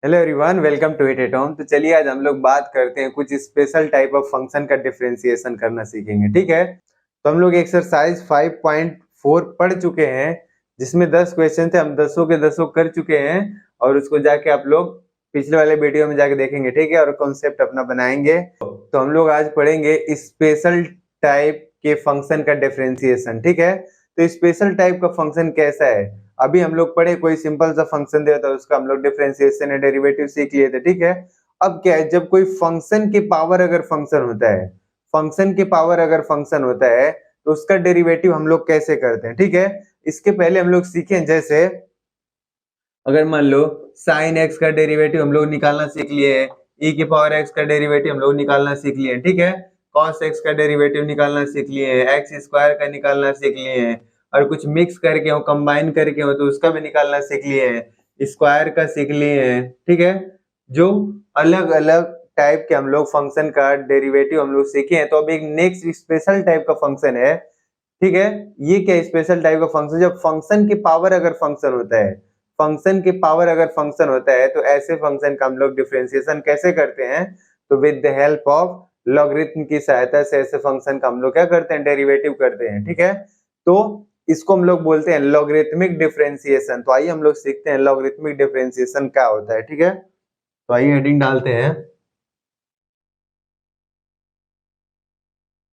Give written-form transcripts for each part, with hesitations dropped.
Hello everyone, welcome to it at home. तो चलिए आज हम लोग बात करते हैं, कुछ स्पेशल टाइप ऑफ फंक्शन का डिफरेंशिएशन करना सीखेंगे। ठीक है, तो हम लोग एक्सरसाइज 5.4 पढ़ चुके हैं, जिसमें 10 क्वेश्चन थे। हम 10 के 10 कर चुके हैं और उसको जाके आप लोग पिछले वाले वीडियो में जाके देखेंगे। ठीक है, और कॉन्सेप्ट अपना बनाएंगे। तो हम लोग आज पढ़ेंगे स्पेशल टाइप के फंक्शन का डिफरेंशिएशन। ठीक है, तो स्पेशल टाइप का फंक्शन कैसा है? अभी हम लोग पढ़े कोई सिंपल सा फंक्शन दिया था, उसका हम लोग डिफरेंशिएशन या डेरिवेटिव सीख लिए थे। ठीक है, अब क्या है, जब कोई फंक्शन के पावर अगर फंक्शन होता है, फंक्शन के पावर अगर फंक्शन होता है तो उसका डेरिवेटिव हम लोग कैसे करते हैं। ठीक है, इसके पहले हम लोग सीखे, जैसे अगर मान लो साइन एक्स का डेरिवेटिव हम लोग निकालना सीख लिए हैं, e की पावर x का डेरिवेटिव हम लोग निकालना सीख लिए हैं। ठीक है, cos x का डेरिवेटिव निकालना सीख लिए हैं, एक्स स्क्वायर का निकालना सीख लिए हैं, और कुछ मिक्स करके हो, कंबाइन करके हो तो उसका भी निकालना सीख लिए हैं, स्क्वायर का सीख लिए हैं। ठीक है, जो अलग अलग टाइप के हम लोग फंक्शन का डेरिवेटिव हम लोग सीखे हैं। तो अब एक नेक्स्ट स्पेशल टाइप का फंक्शन है। ठीक है, ये क्या स्पेशल टाइप का फंक्शन, जब फंक्शन की पावर अगर फंक्शन होता है, फंक्शन की पावर अगर फंक्शन होता है तो ऐसे फंक्शन का हम लोग डिफरेंशिएशन कैसे करते हैं? तो with the help of logarithm की सहायता से ऐसे फंक्शन का हम लोग क्या करते हैं? डेरिवेटिव करते हैं। ठीक है, तो इसको हम लोग बोलते हैं लॉगरिथमिक डिफरेंशिएशन। तो आइए हम लोग सीखते हैं लॉगरिथमिक डिफरेंशिएशन क्या होता है। ठीक है, तो आइए हेडिंग डालते हैं,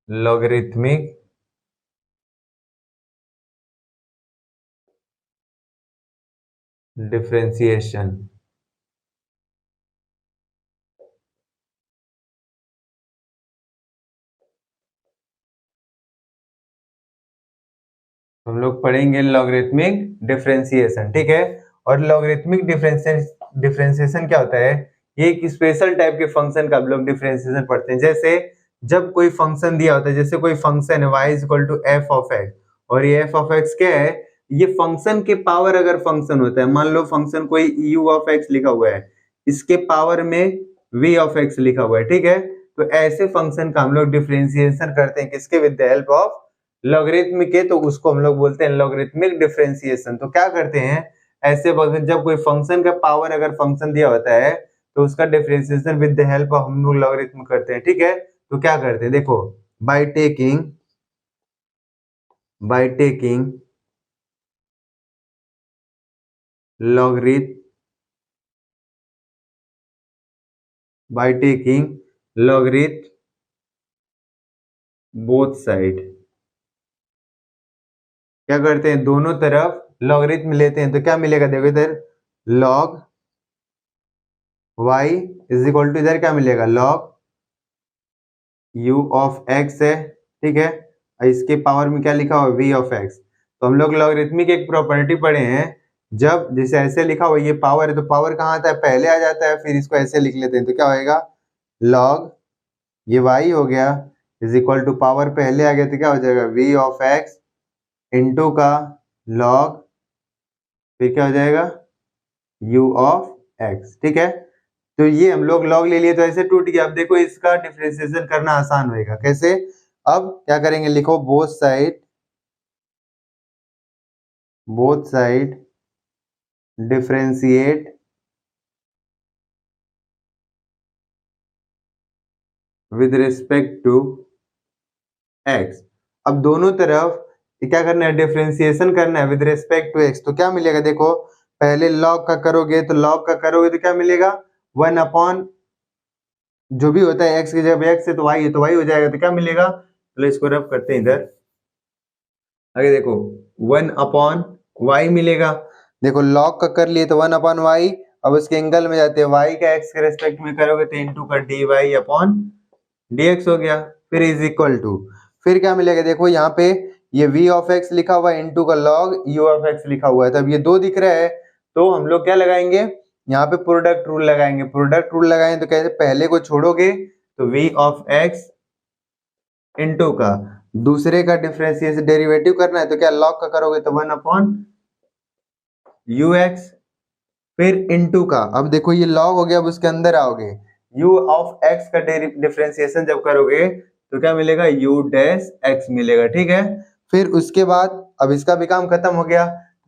लॉगरिथमिक डिफरेंशिएशन। हम लोग पढ़ेंगे लॉगरिथमिक डिफरेंशिएशन। ठीक है, और लॉगरिथमिक डिफरेंशिएशन क्या होता है? ये एक स्पेशल टाइप के फंक्शन का हम लोग डिफरेंशिएशन पढ़ते हैं। जैसे जब कोई फंक्शन दिया होता है, जैसे कोई फंक्शन है y equal to f of x, और ये एफ ऑफ एक्स क्या है? ये फंक्शन के पावर अगर फंक्शन होता है, मान लो फंक्शन कोई u ऑफ एक्स लिखा हुआ है, इसके पावर में v ऑफ एक्स लिखा हुआ है। ठीक है, तो ऐसे फंक्शन का हम लोग डिफरेंशिएशन करते हैं, किसके? With the help of logarithm के। तो उसको हम लोग बोलते हैं लॉगरिथमिक डिफरेंशिएशन। तो क्या करते हैं, ऐसे वक्त जब कोई फंक्शन का पावर अगर फंक्शन दिया होता है तो उसका differentiation with the help of हम लोग लॉगरिथम करते हैं। ठीक है, तो क्या करते हैं, देखो, bye taking logarithm bye taking logarithm both side, क्या करते हैं, दोनों तरफ लॉगरिथम लेते हैं। तो क्या मिलेगा, देखो इधर log y is equal to, इधर क्या मिलेगा, log u ऑफ x है। ठीक है, और इसके पावर में क्या लिखा हुआ, v ऑफ x। तो हम लोग लॉगरिथमिक एक प्रॉपर्टी पढ़े हैं, जब जैसे ऐसे लिखा हुआ ये पावर है तो पावर कहाँ आता है, पहले आ जाता है, फिर इसको ऐसे लिख लेते हैं। तो क्या होएगा, log ये y हो गया इज इक्वल टू, पावर पहले आ गया तो क्या हो जाएगा, v ऑफ x इंटू का log, फिर क्या हो जाएगा, u ऑफ x। ठीक है, तो ये हम लोग log ले लिए तो ऐसे टूट गया। अब देखो इसका डिफरेंशिएशन करना आसान होएगा, कैसे? अब क्या करेंगे, लिखो both side differentiate with respect to x। अब दोनों तरफ क्या करना है, डिफरेंशिएशन करना है विद रिस्पेक्ट टू x। तो क्या मिलेगा, देखो पहले log का करोगे तो क्या मिलेगा, 1 अपॉन जो भी होता है x की जगह x है तो y है तो y हो जाएगा। तो क्या मिलेगा, चलो इसको रब करते हैं इधर, आगे देखो 1 अपॉन y मिलेगा। देखो log का कर लिए तो 1 अपॉन y, अब उसके एंगल में जाते हैं, y का x के रेस्पेक्ट में करोगे तो इनटू का dy अपॉन dx हो गया, फिर इज इक्वल टू, फिर क्या मिलेगा, देखो यहाँ पे ये v ऑफ x लिखा हुआ है इनटू का log u ऑफ x लिखा हुआ है। तब ये दो दिख रहा है तो हम लोग क्या लगाएंगे, यहाँ पे प्रोडक्ट रूल लगाएंगे। प्रोडक्ट रूल लगाएंगे तो कैसे, पहले को छोड़ोगे तो v ऑफ x इनटू का दूसरे का डिफरेंशिएशन डेरिवेटिव करना है तो क्या log का करोगे तो 1 अपॉन ux, फिर इनटू का, अब देखो ये log हो गया, अब उसके अंदर आओगे u ऑफ x का डिफरेंशिएशन जब करोगे तो क्या मिलेगा, u डैश x मिलेगा। ठीक है, फिर उसके बाद अब इसका भी काम खत्म हो गया,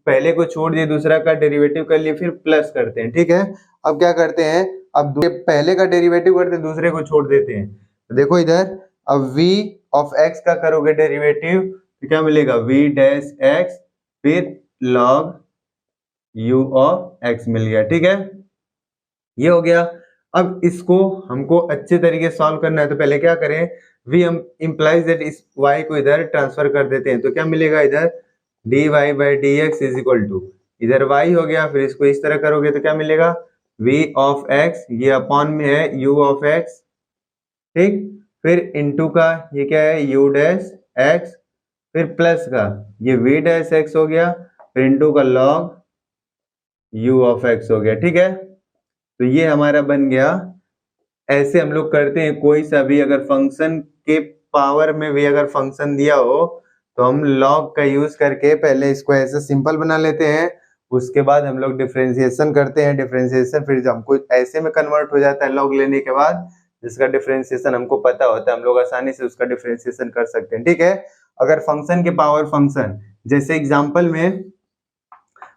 पहले को छोड़ दिए, दूसरा का डेरिवेटिव कर लिए, फिर प्लस करते हैं, ठीक है। अब क्या करते हैं, अब पहले का डेरिवेटिव करते हैं, दूसरे को छोड़ देते हैं। तो देखो इधर, अब v ऑफ x का करोगे डेरिवेटिव तो क्या मिलेगा, v डैश x फिर log u ऑफ x मिल गया, ठीक है। ये हो गया। अब इसको हमको अच्छे तरीके से सॉल्व करना है, तो पहले क्या करें, v हम इम्प्लाइज दैट इस y को इधर ट्रांसफर कर देते हैं, तो क्या मिलेगा इधर dy by d x is equal to, इधर y हो गया, फिर इसको इस तरह करोगे तो क्या मिलेगा v ऑफ x, ये अपॉन में है u ऑफ x, ठीक, फिर इनटू का ये क्या है u डैश x, फिर प्लस का ये v डैश x हो गया, फिर इनटू का log u ऑफ x हो गया, ठीक है। तो ये हमारा बन गया। ऐसे हम लोग करते हैं, कोई सा भी अगर फंक्शन के पावर में भी अगर फंक्शन दिया हो तो हम लॉग का यूज करके पहले इसको ऐसे सिंपल बना लेते हैं, उसके बाद हम लोग डिफरेंशिएशन करते हैं। डिफरेंशिएशन फिर हमको ऐसे में कन्वर्ट हो जाता है लॉग लेने के बाद, जिसका डिफरेंशिएशन हमको पता होता है, हम लोग आसानी से उसका डिफरेंशिएशन कर सकते हैं, ठीक है। अगर फंक्शन के पावर फंक्शन, जैसे एग्जाम्पल में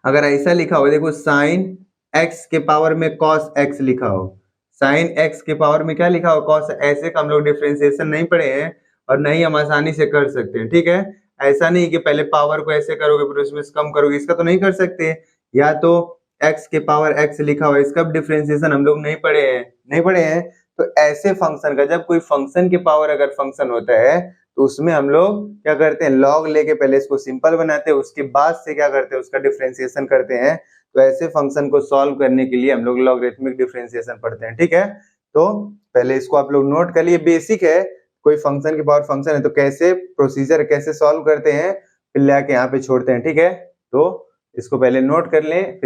अगर ऐसा लिखा हो, देखो साइन x के पावर में cos x लिखा हो, साइन x के पावर में क्या लिखा हो cos, ऐसे का हम लोग डिफरेंशिएशन नहीं पढ़े हैं और नहीं हम आसानी से कर सकते हैं, ठीक है। ऐसा नहीं कि पहले पावर को ऐसे करोगे फिर उसमें कम करोगे, इसका तो नहीं कर सकते। या तो x के पावर x लिखा हुआ है, इसका डिफरेंशिएशन हम लोग नहीं पढ़े हैं। तो ऐसे फंक्शन का, जब कोई फंक्शन के पावर अगर फंक्शन होता है तो उसमें हम लोग क्या करते हैं, लॉग लेके पहले इसको सिंपल बनाते हैं, उसके बाद से क्या करते हैं, उसका डिफरेंशिएशन करते हैं। तो ऐसे फंक्शन को सॉल्व करने के लिए हम लोग लॉगरिथमिक डिफरेंशिएशन पढ़ते हैं, ठीक है। तो पहले इसको आप लोग नोट कर लिए, बेसिक है, कोई फंक्शन के पावर फंक्शन है तो कैसे प्रोसीजर कैसे सॉल्व करते हैं, फिर लाके यहाँ पे छोड़ते हैं, ठीक है। तो इसको पहले नोट कर लें।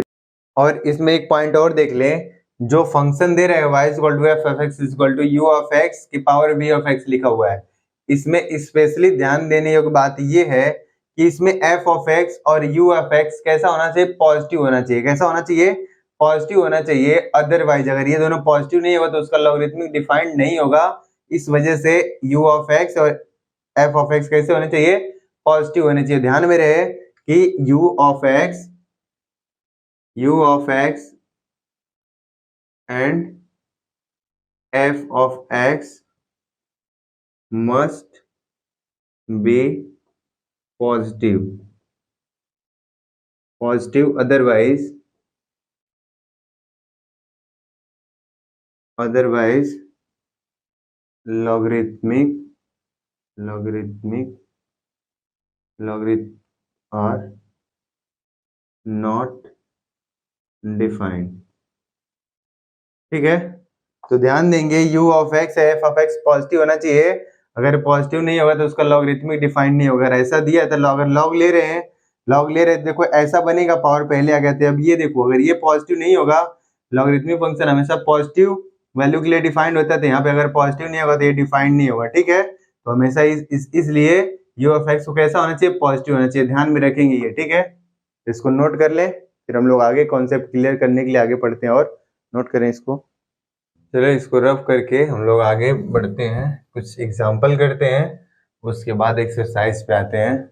और इसमें एक पॉइंट और देख लें, जो फंक्शन दे रहा है y is equal to f of x is equal to u of x की पावर v ऑफ x लिखा हुआ है, इसमें स्पेशली ध्यान देने योग्य बात ये है कि इसमें f ऑफ x और u ऑफ x कैसा होना चाहिए, पॉजिटिव होना चाहिए। कैसा होना चाहिए, पॉजिटिव होना चाहिए। अदरवाइज अगर ये दोनों पॉजिटिव नहीं होगा तो उसका लॉगरिथमिक डिफाइंड नहीं होगा। इस वजह से u ऑफ x और f ऑफ x कैसे होने चाहिए, पॉजिटिव होने चाहिए। ध्यान में रहे कि u of x and f of x must be positive, otherwise logarithmic are not defined, ठीक है। तो ध्यान देंगे u ऑफ x है, f ऑफ x पॉजिटिव होना चाहिए। अगर पॉजिटिव नहीं होगा तो उसका लॉगरिथमिक डिफाइंड नहीं होगा। ऐसा दिया था, लॉग ले रहे हैं, देखो ऐसा बनेगा, पावर पहले आ गया था। अब ये देखो, अगर ये पॉजिटिव नहीं होगा, लॉगरिथमिक फंक्शन हमेशा पॉजिटिव वैल्यू के लिए डिफाइंड होता है, तो यहाँ पे अगर पॉजिटिव नहीं होगा तो ये डिफाइंड नहीं होगा, ठीक है। तो हमेशा इसलिए u ऑफ x को कैसा होना चाहिए, पॉजिटिव होना चाहिए। ध्यान में रखेंगे ये, ठीक है। इसको नोट कर लें, फिर हम लोग आगे कॉन्सेप्ट क्लियर करने के लिए आगे पढ़ते हैं। और नोट करें इसको। चलो इसको रफ करके हम लोग आगे बढ़ते हैं, कुछ एग्जाम्पल करते हैं, उसके बाद एक्सरसाइज पे आते हैं।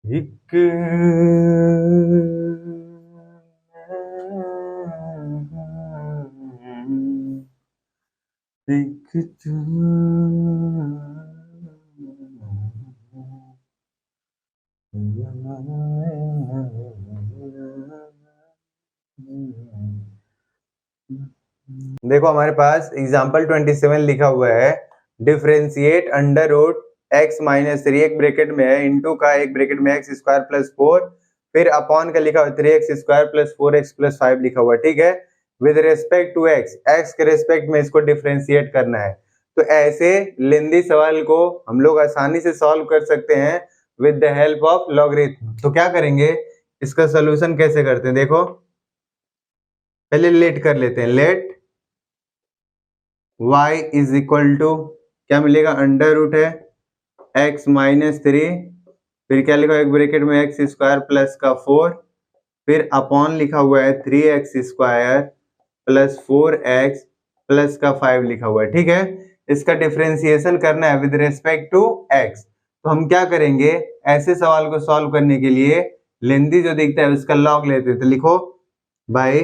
एक देखो हमारे पास एग्जाम्पल 27 लिखा हुआ है, differentiate under root x minus 3 एक ब्रैकेट में है, इंटू का एक ब्रैकेट में x स्क्वायर प्लस 4, फिर अपॉन का लिखा हुआ 3x square plus 4x plus 5 लिखा हुआ, ठीक है। विद रेस्पेक्ट टू x के रेस्पेक्ट में इसको डिफरेंशिएट करना है। तो ऐसे लेंदी सवाल को हम लोग आसानी से सॉल्व कर सकते हैं with the help of logarithm. तो क्या करेंगे, इसका सोल्यूशन कैसे करते हैं, देखो पहले लेट कर लेते हैं। Let y is equal to क्या मिलेगा, अंडर रूट है x माइनस 3, फिर क्या लिखा एक ब्रैकेट में x स्क्वायर प्लस का 4, फिर अपॉन लिखा हुआ है 3x² प्लस 4x प्लस का 5 लिखा हुआ है, ठीक है। इसका डिफरेंशिएशन करना है विद रेस्पेक्ट टू x। तो हम क्या करेंगे, ऐसे सवाल को सॉल्व करने के लिए लेंथी जो दिखता है उसका लॉग लेते हैं। तो लिखो by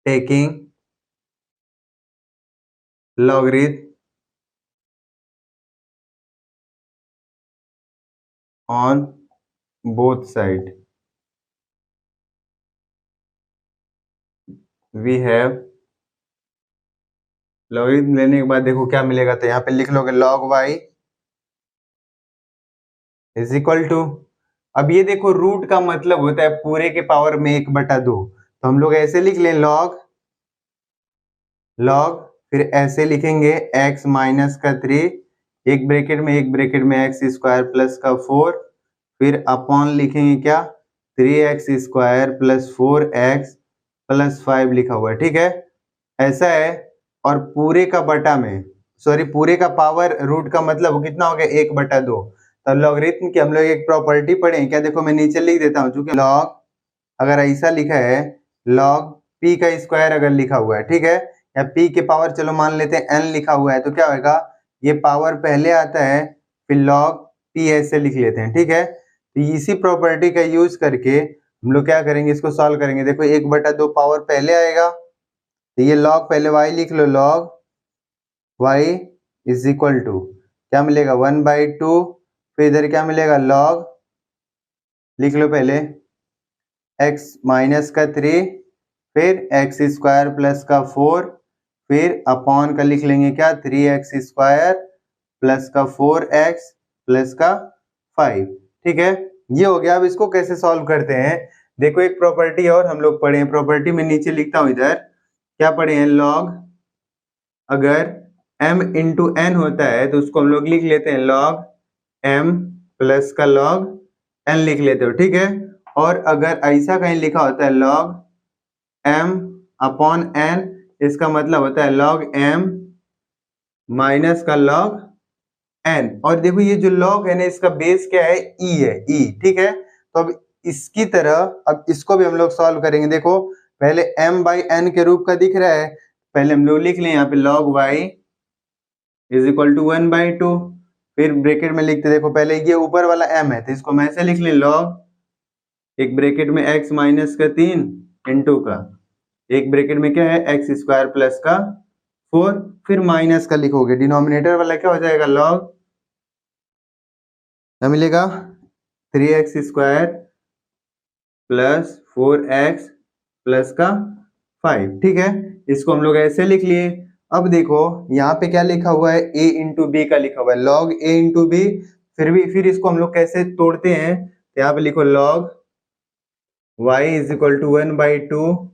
taking logarithm on both side we have, logarithm लेने के बाद देखो क्या मिलेगा, तो यहाँ पे लिख लोगे log y is equal to, अब ये देखो रूट का मतलब होता है पूरे के पावर में 1/2, तो हम लोग ऐसे लिख लें log, फिर ऐसे लिखेंगे x माइनस का 3, एक ब्रैकेट में x² प्लस का 4, फिर अपॉन लिखेंगे क्या 3x² प्लस 4x प्लस 5 लिखा हुआ है, ठीक है। ऐसा है, और पूरे का बटा में, सॉरी पूरे का पावर रूट का मतलब कितना हो गया 1/2। तो लॉगरिथम की हम लोग एक प्रॉपर्टी पढ़े क्या, देखो मैं नीचे लिख देता हूँ, चूंकि log अगर ऐसा लिखा है log p का स्क्वायर अगर लिखा हुआ है, ठीक है, या p के पावर चलो मान लेते हैं n लिखा हुआ है, तो क्या होगा, ये पावर पहले आता है फिर log p ऐसे लिख लेते हैं, ठीक है। तो इसी प्रॉपर्टी का यूज करके हम लोग क्या करेंगे, इसको सॉल्व करेंगे। देखो 1/2 पावर पहले आएगा, तो ये log पहले y लिख लो, log y is equal to क्या मिलेगा 1/2, फिर इधर क्या मिलेगा log, लिख लो पहले x माइनस का 3, फिर x² प्लस का 4, फिर अपॉन का लिख लेंगे क्या 3x² प्लस का 4x प्लस का 5, ठीक है। ये हो गया। अब इसको कैसे सॉल्व करते हैं, देखो एक प्रॉपर्टी और हम लोग पढ़े हैं, प्रॉपर्टी में नीचे लिखता हूं, इधर क्या पढ़े हैं, log अगर m इंटू n होता है तो उसको हम लोग लिख लेते हैं log m प्लस का log n लिख लेते हो, ठीक है। और अगर ऐसा कहीं लिखा होता है log m अपॉन n, इसका मतलब होता है log m माइनस का log n। और देखो ये जो log है ना, इसका बेस क्या है, e है, e, ठीक है। तो अब इसकी तरह अब इसको भी हम लोग सॉल्व करेंगे। देखो पहले m/n के रूप का दिख रहा है, पहले हम लोग लिख लें यहाँ पे log y is equal to 1/2, फिर ब्रैकेट में लिखते, देखो पहले ये ऊपर वाला m है तो इसको मैं ऐसे लिख लें log, एक ब्रैकेट में x माइनस का 3 इंटू का, एक ब्रैकेट में क्या है x² प्लस का 4, फिर माइनस का लिखोगे, डिनोमिनेटर वाला क्या हो जाएगा log, क्या मिलेगा 3x² प्लस 4x प्लस का 5, ठीक है। इसको हम लोग ऐसे लिख लिए। अब देखो यहाँ पे क्या लिखा हुआ है, a इंटू बी का लिखा हुआ है, log a इंटू बी, फिर इसको हम लोग कैसे तोड़ते हैं, तो यहाँ पे लिखो log y is equal to 1/2,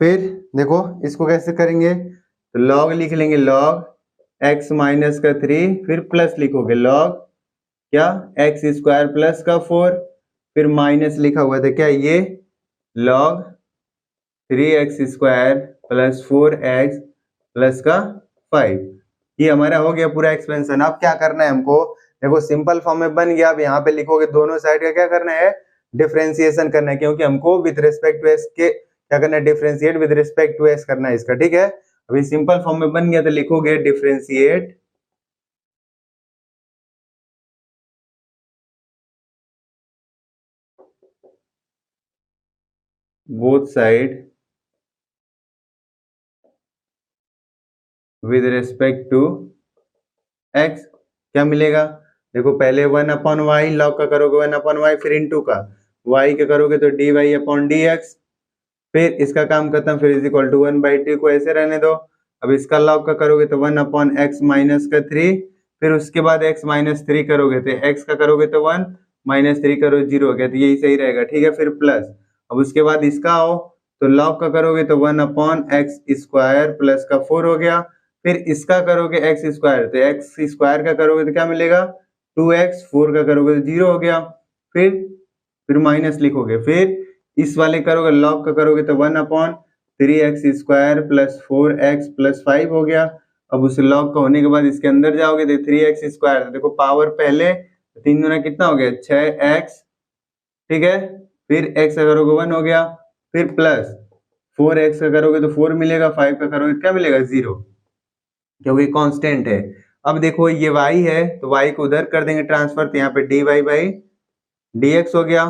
फिर देखो इसको कैसे करेंगे, तो log लिख लेंगे log x माइनस का 3, फिर प्लस लिखोगे log क्या x² प्लस का 4, फिर माइनस लिखा हुआ था क्या ये log 3x² plus 4x plus का 5। ये हमारा हो गया पूरा एक्सपेंशन। अब क्या करना है हमको, देखो सिंपल फॉर्म में बन गया। अब यहाँ पे लिखोगे दोनों साइड का क्या करना है, डिफरेंशिएशन करना है, क्योंकि हमको विद रिस्पेक्ट टू एस के क्या करना है, differentiate with respect to s करना है इसका, ठीक है। अभी सिंपल फॉर्म में बन गया तो लिखोगे differentiate both side with respect to x, क्या मिलेगा, देखो पहले 1/y लॉग का करोगे 1/y, फिर इनटू का y का करोगे तो dy/dx, फिर इसका काम खत्म, फिर इज इक्वल टू 1/2 को ऐसे रहने दो। अब इसका लॉग का करोगे तो 1/x माइनस का 3, फिर उसके बाद x माइनस 3 करोगे तो x का करोगे तो 1 माइनस 3 करो 0 हो गया, तो यही सही रहेगा, ठीक है। फिर प्लस, अब उसके बाद इसका आओ तो लॉग का करोगे तो 1/x² प्लस का 4 हो गया, फिर इसका करोगे x² तो x² का करोगे तो क्या मिलेगा 2x, 4 का करोगे तो 0 हो गया, फिर माइनस लिखोगे, फिर इस वाले करोगे लॉग का करोगे तो 1/3x² प्लस 4x प्लस 5 हो गया। अब उस लॉग का होने के बाद इसके अंदर जाओगे तो 3x², देखो पावर पहले 3 गुना कितना हो गया 6x, ठीक है। फिर x का करोगे 1 हो गया, फिर प्लस 4x का करोगे तो 4 मिलेगा, 5 का करोगे तो क्या मिलेगा 0, क्योंकि कांस्टेंट है। अब देखो ये y है तो y को उधर कर देंगे ट्रांसफर, तो यहाँ पे dy बाई dx हो गया।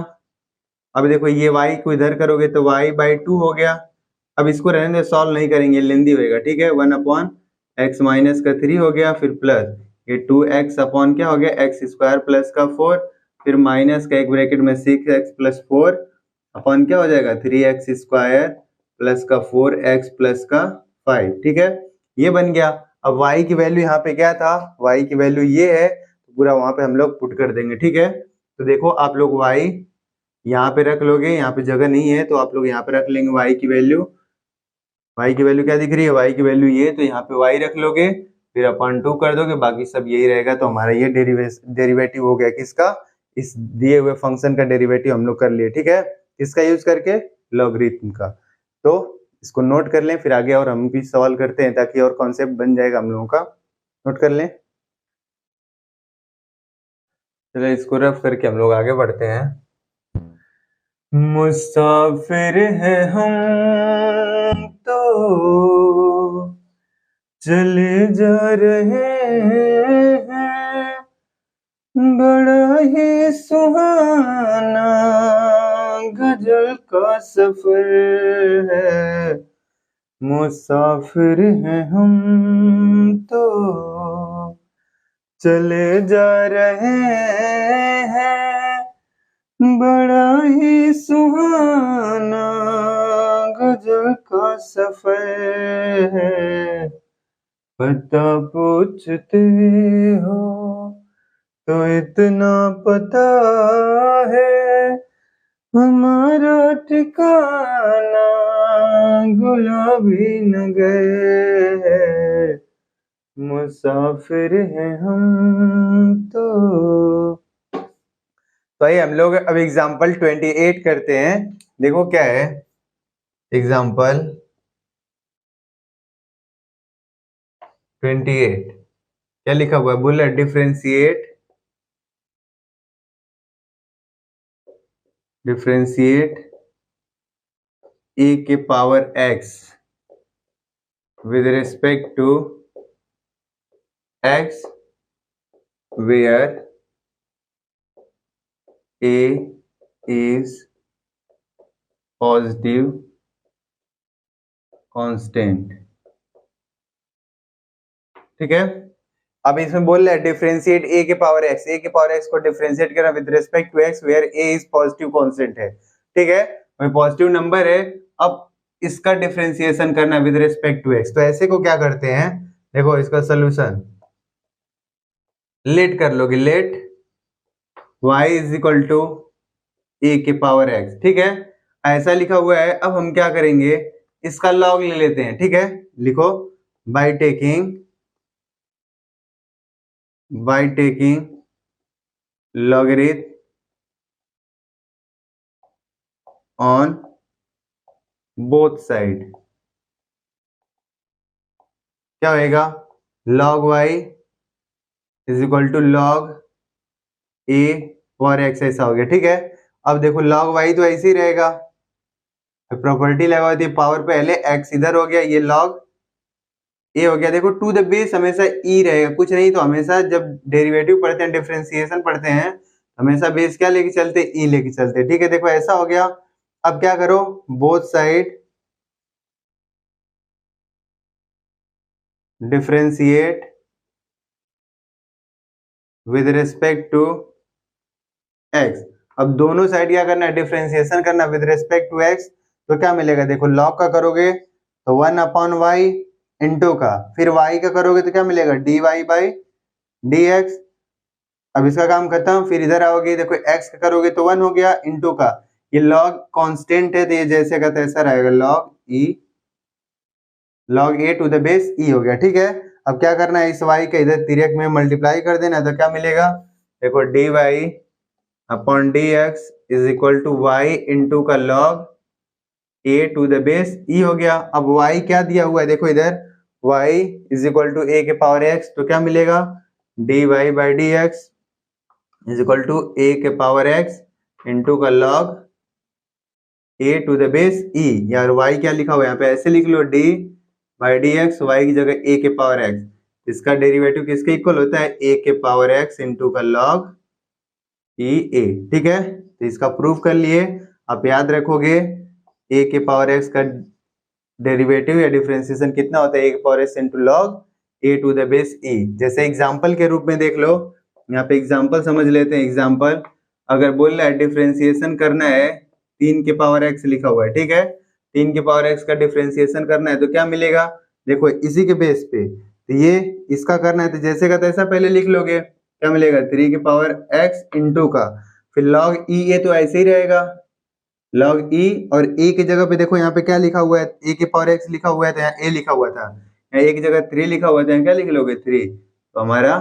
अब देखो ये y को इधर करोगे तो y बाई 2 हो गया। अब इसको रहने दे, सॉल्व नहीं करेंगे, लेंदी होएगा, ठीक है। 1 अपॉन x माइनस का 3 हो गया, फिर प्लस ये 2x अपॉन क्या हो गया x स्क्वायर प्लस का 4, फिर माइनस का एक ब्रैकेट में 6x प्लस 4 अपॉन क्या हो जाएगा 3x स्क्वायर प्लस का 4x प्लस का 5, ठीक है, ये बन गया। अब y की वैल्यू यहाँ पे क्या था, y की वैल्यू ये है, तो पूरा वहां पे हम लोग पुट कर देंगे, ठीक है। तो देखो आप लोग y यहाँ पे रख लोगे, यहाँ पे जगह नहीं है तो आप लोग यहाँ पे रख लेंगे y की वैल्यू। y की वैल्यू क्या दिख रही है, y की वैल्यू ये, तो यहाँ पे y रख लोगे, फिर अपॉन 2 कर दोगे, बाकी सब यही रहेगा। तो हमारा ये डेरिवेटिव हो गया किसका, इस दिए हुए फंक्शन का डेरिवेटिव हम लोग कर लिए, ठीक है, किसका यूज करके, लॉगरिथम का। तो इसको नोट कर लें, फिर आगे और हम भी सवाल करते हैं ताकि और कॉन्सेप्ट बन जाएगा हम लोगों का। नोट कर लें, चलो इसको रफ करके हम लोग आगे बढ़ते हैं। मुसाफिर है हम तो चले जा रहे हैं, बड़ा ही सुहाना गजल का सफर है। मुसाफिर हैं हम तो चले जा रहे हैं, बड़ा ही सुहाना गजल का सफर है। पता पूछते हो तो इतना पता है, हमारा ठिकाना गुलाबी नगर है। मुसाफिर हैं हम तो आइए हम लोग अब एग्जाम्पल 28 करते हैं। देखो क्या है एग्जाम्पल 28, क्या लिखा हुआ है, बोला डिफरेंशिएट e के power x with respect to x where a is positive constant, ठीक है। अब इसमें बोल रहा है डिफरेंशिएट a के पावर x को डिफरेंशिएट करना with respect to x where a is positive constant है, ठीक है, पॉजिटिव नंबर है। अब इसका डिफरेंशिएशन करना विद रिस्पेक्ट टू x, तो ऐसे को क्या करते हैं, देखो इसका सोल्यूशन लेट कर लोगे, let y is equal to a के पावर x, ठीक है, ऐसा लिखा हुआ है। अब हम क्या करेंगे, इसका लॉग ले लेते हैं, ठीक है, लिखो by taking logarithm on both side, क्या होएगा, log y is equal to log a और x, ऐसा हो गया, ठीक है। अब देखो log y तो ऐसे ही रहेगा, प्रॉपर्टी लगा होती है पावर पहले, x इधर हो गया, ये log a हो गया। देखो टू द बेस हमेशा e रहेगा, कुछ नहीं तो हमेशा जब डेरिवेटिव पढ़ते हैं, डिफरेंशिएशन पढ़ते हैं, हमेशा बेस क्या लेके चलते, e लेके चलते, ठीक है। देखो ऐसा हो गया। अब क्या करो, both side differentiate with respect to x। अब दोनों साइड क्या करना है, डिफरेंशिएशन करना विद रिस्पेक्ट टू x, तो क्या मिलेगा, देखो log का करोगे तो 1 अपॉन वाई इंटू का, फिर y का करोगे तो क्या मिलेगा dy बाई dx। अब इसका काम खत्म, फिर इधर आओगे, देखो x का करोगे तो 1 हो गया इंटू का, ये log कांस्टेंट है तो ये जैसे का तैसा रहेगा, log a to the base e हो गया, ठीक है। अब क्या करना है, इस y का इधर तिर्यक में मल्टीप्लाई कर देना, तो क्या मिलेगा, देखो dy upon dx is equal to y into का log a to the base e हो गया। अब y क्या दिया हुआ है, देखो इधर y is equal to a के पावर x, तो क्या मिलेगा dy by dx is equal to a के पावर x इंटू का log a to the base e, यार वाई क्या लिखा हुआ है यहाँ पे, ऐसे लिख लो d by d x, y की जगह ए के पावर एक्स, इसका डेरिवेटिव किसके इक्वल होता है, ए के पावर एक्स इंटू का लॉग ई ए। ठीक है, तो इसका प्रूफ कर लिए। आप याद रखोगे ए के पावर एक्स का डेरिवेटिव या डिफरेंशिएशन कितना होता है, ए के power x into log a to the base e. जैसे एग्जांपल के रूप में देख लो, यहाँ पे एग्जांपल समझ लेते हैं। एग्जांपल अगर बोल रहा है डिफरेंशिएशन करना है, 3 के पावर एक्स लिखा हुआ है, ठीक है, 3 के पावर एक्स का डिफरेंशिएशन करना है तो क्या मिलेगा, देखो इसी के बेस पे, तो ये इसका करना है तो जैसे का तैसा पहले लिख लोगे, क्या मिलेगा 3 के पावर एक्स इंटू का, फिर लॉग ई ए तो ऐसे ही रहेगा, लॉग ई, और ए की जगह पे देखो यहाँ पे क्या लिखा हुआ है, ए के पावर एक्स लिखा हुआ है तो यहाँ ए लिखा हुआ था, यहाँ ए की जगह 3 लिखा हुआ था, यहाँ क्या लिख लोगे 3, तो हमारा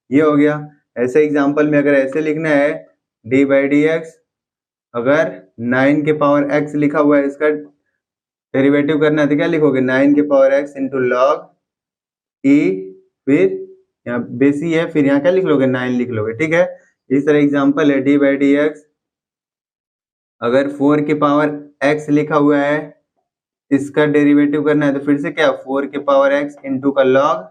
ये हो गया। ऐसे एग्जांपल में अगर ऐसे लिखना है डी बाई डी एक्स, अगर 9 के पावर एक्स लिखा हुआ है, इसका डेरिवेटिव करना है तो क्या लिखोगे 9 के पावर एक्स इंटू लॉग ई, फिर यहाँ बेस ई है, फिर यहाँ क्या लिख लोगे 9 लिख लोगे। ठीक है, इस तरह एग्जांपल है डी बाई डी एक्स, अगर 4 के पावर x लिखा हुआ है, इसका डेरिवेटिव करना है तो फिर से क्या 4 के पावर x इंटू का log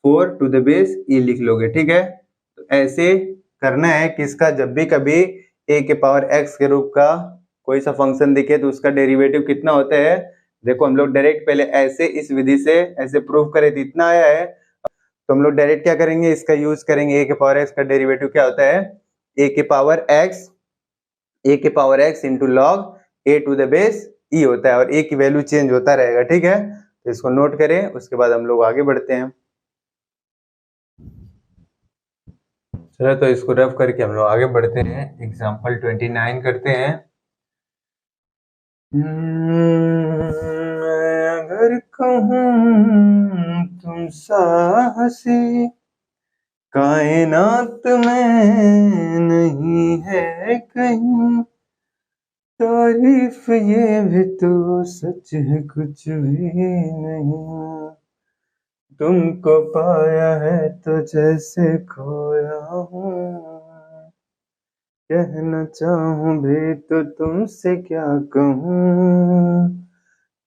4 to the base e लिख लोगे। ठीक है, तो ऐसे करना है कि इसका जब भी कभी a के पावर x के रूप का कोई सा फंक्शन दिखे तो उसका डेरिवेटिव कितना होता है। देखो हम लोग डायरेक्ट पहले ऐसे इस विधि से ऐसे प्रूव करे तो इतना आया है, तो हम लोग डायरेक्ट क्या करेंगे, इसका यूज करेंगे। a के पावर x का डेरिवेटिव क्या होता है, a के power x into log a to the base e होता है, और ए की वैल्यू चेंज होता रहेगा। ठीक है, तो इसको नोट करें, उसके बाद हम लोग आगे बढ़ते हैं। चलो तो इसको रफ करके हम लोग आगे बढ़ते हैं, एग्जांपल 29 करते हैं। अगर कहूँ तुम साहसी कायनात में नहीं है कहीं, तारीफ ये भी तो सच है कुछ भी नहीं, तुमको पाया है तो जैसे खोया हूँ, कहना चाहूँ भी तो तुमसे क्या कहूँ,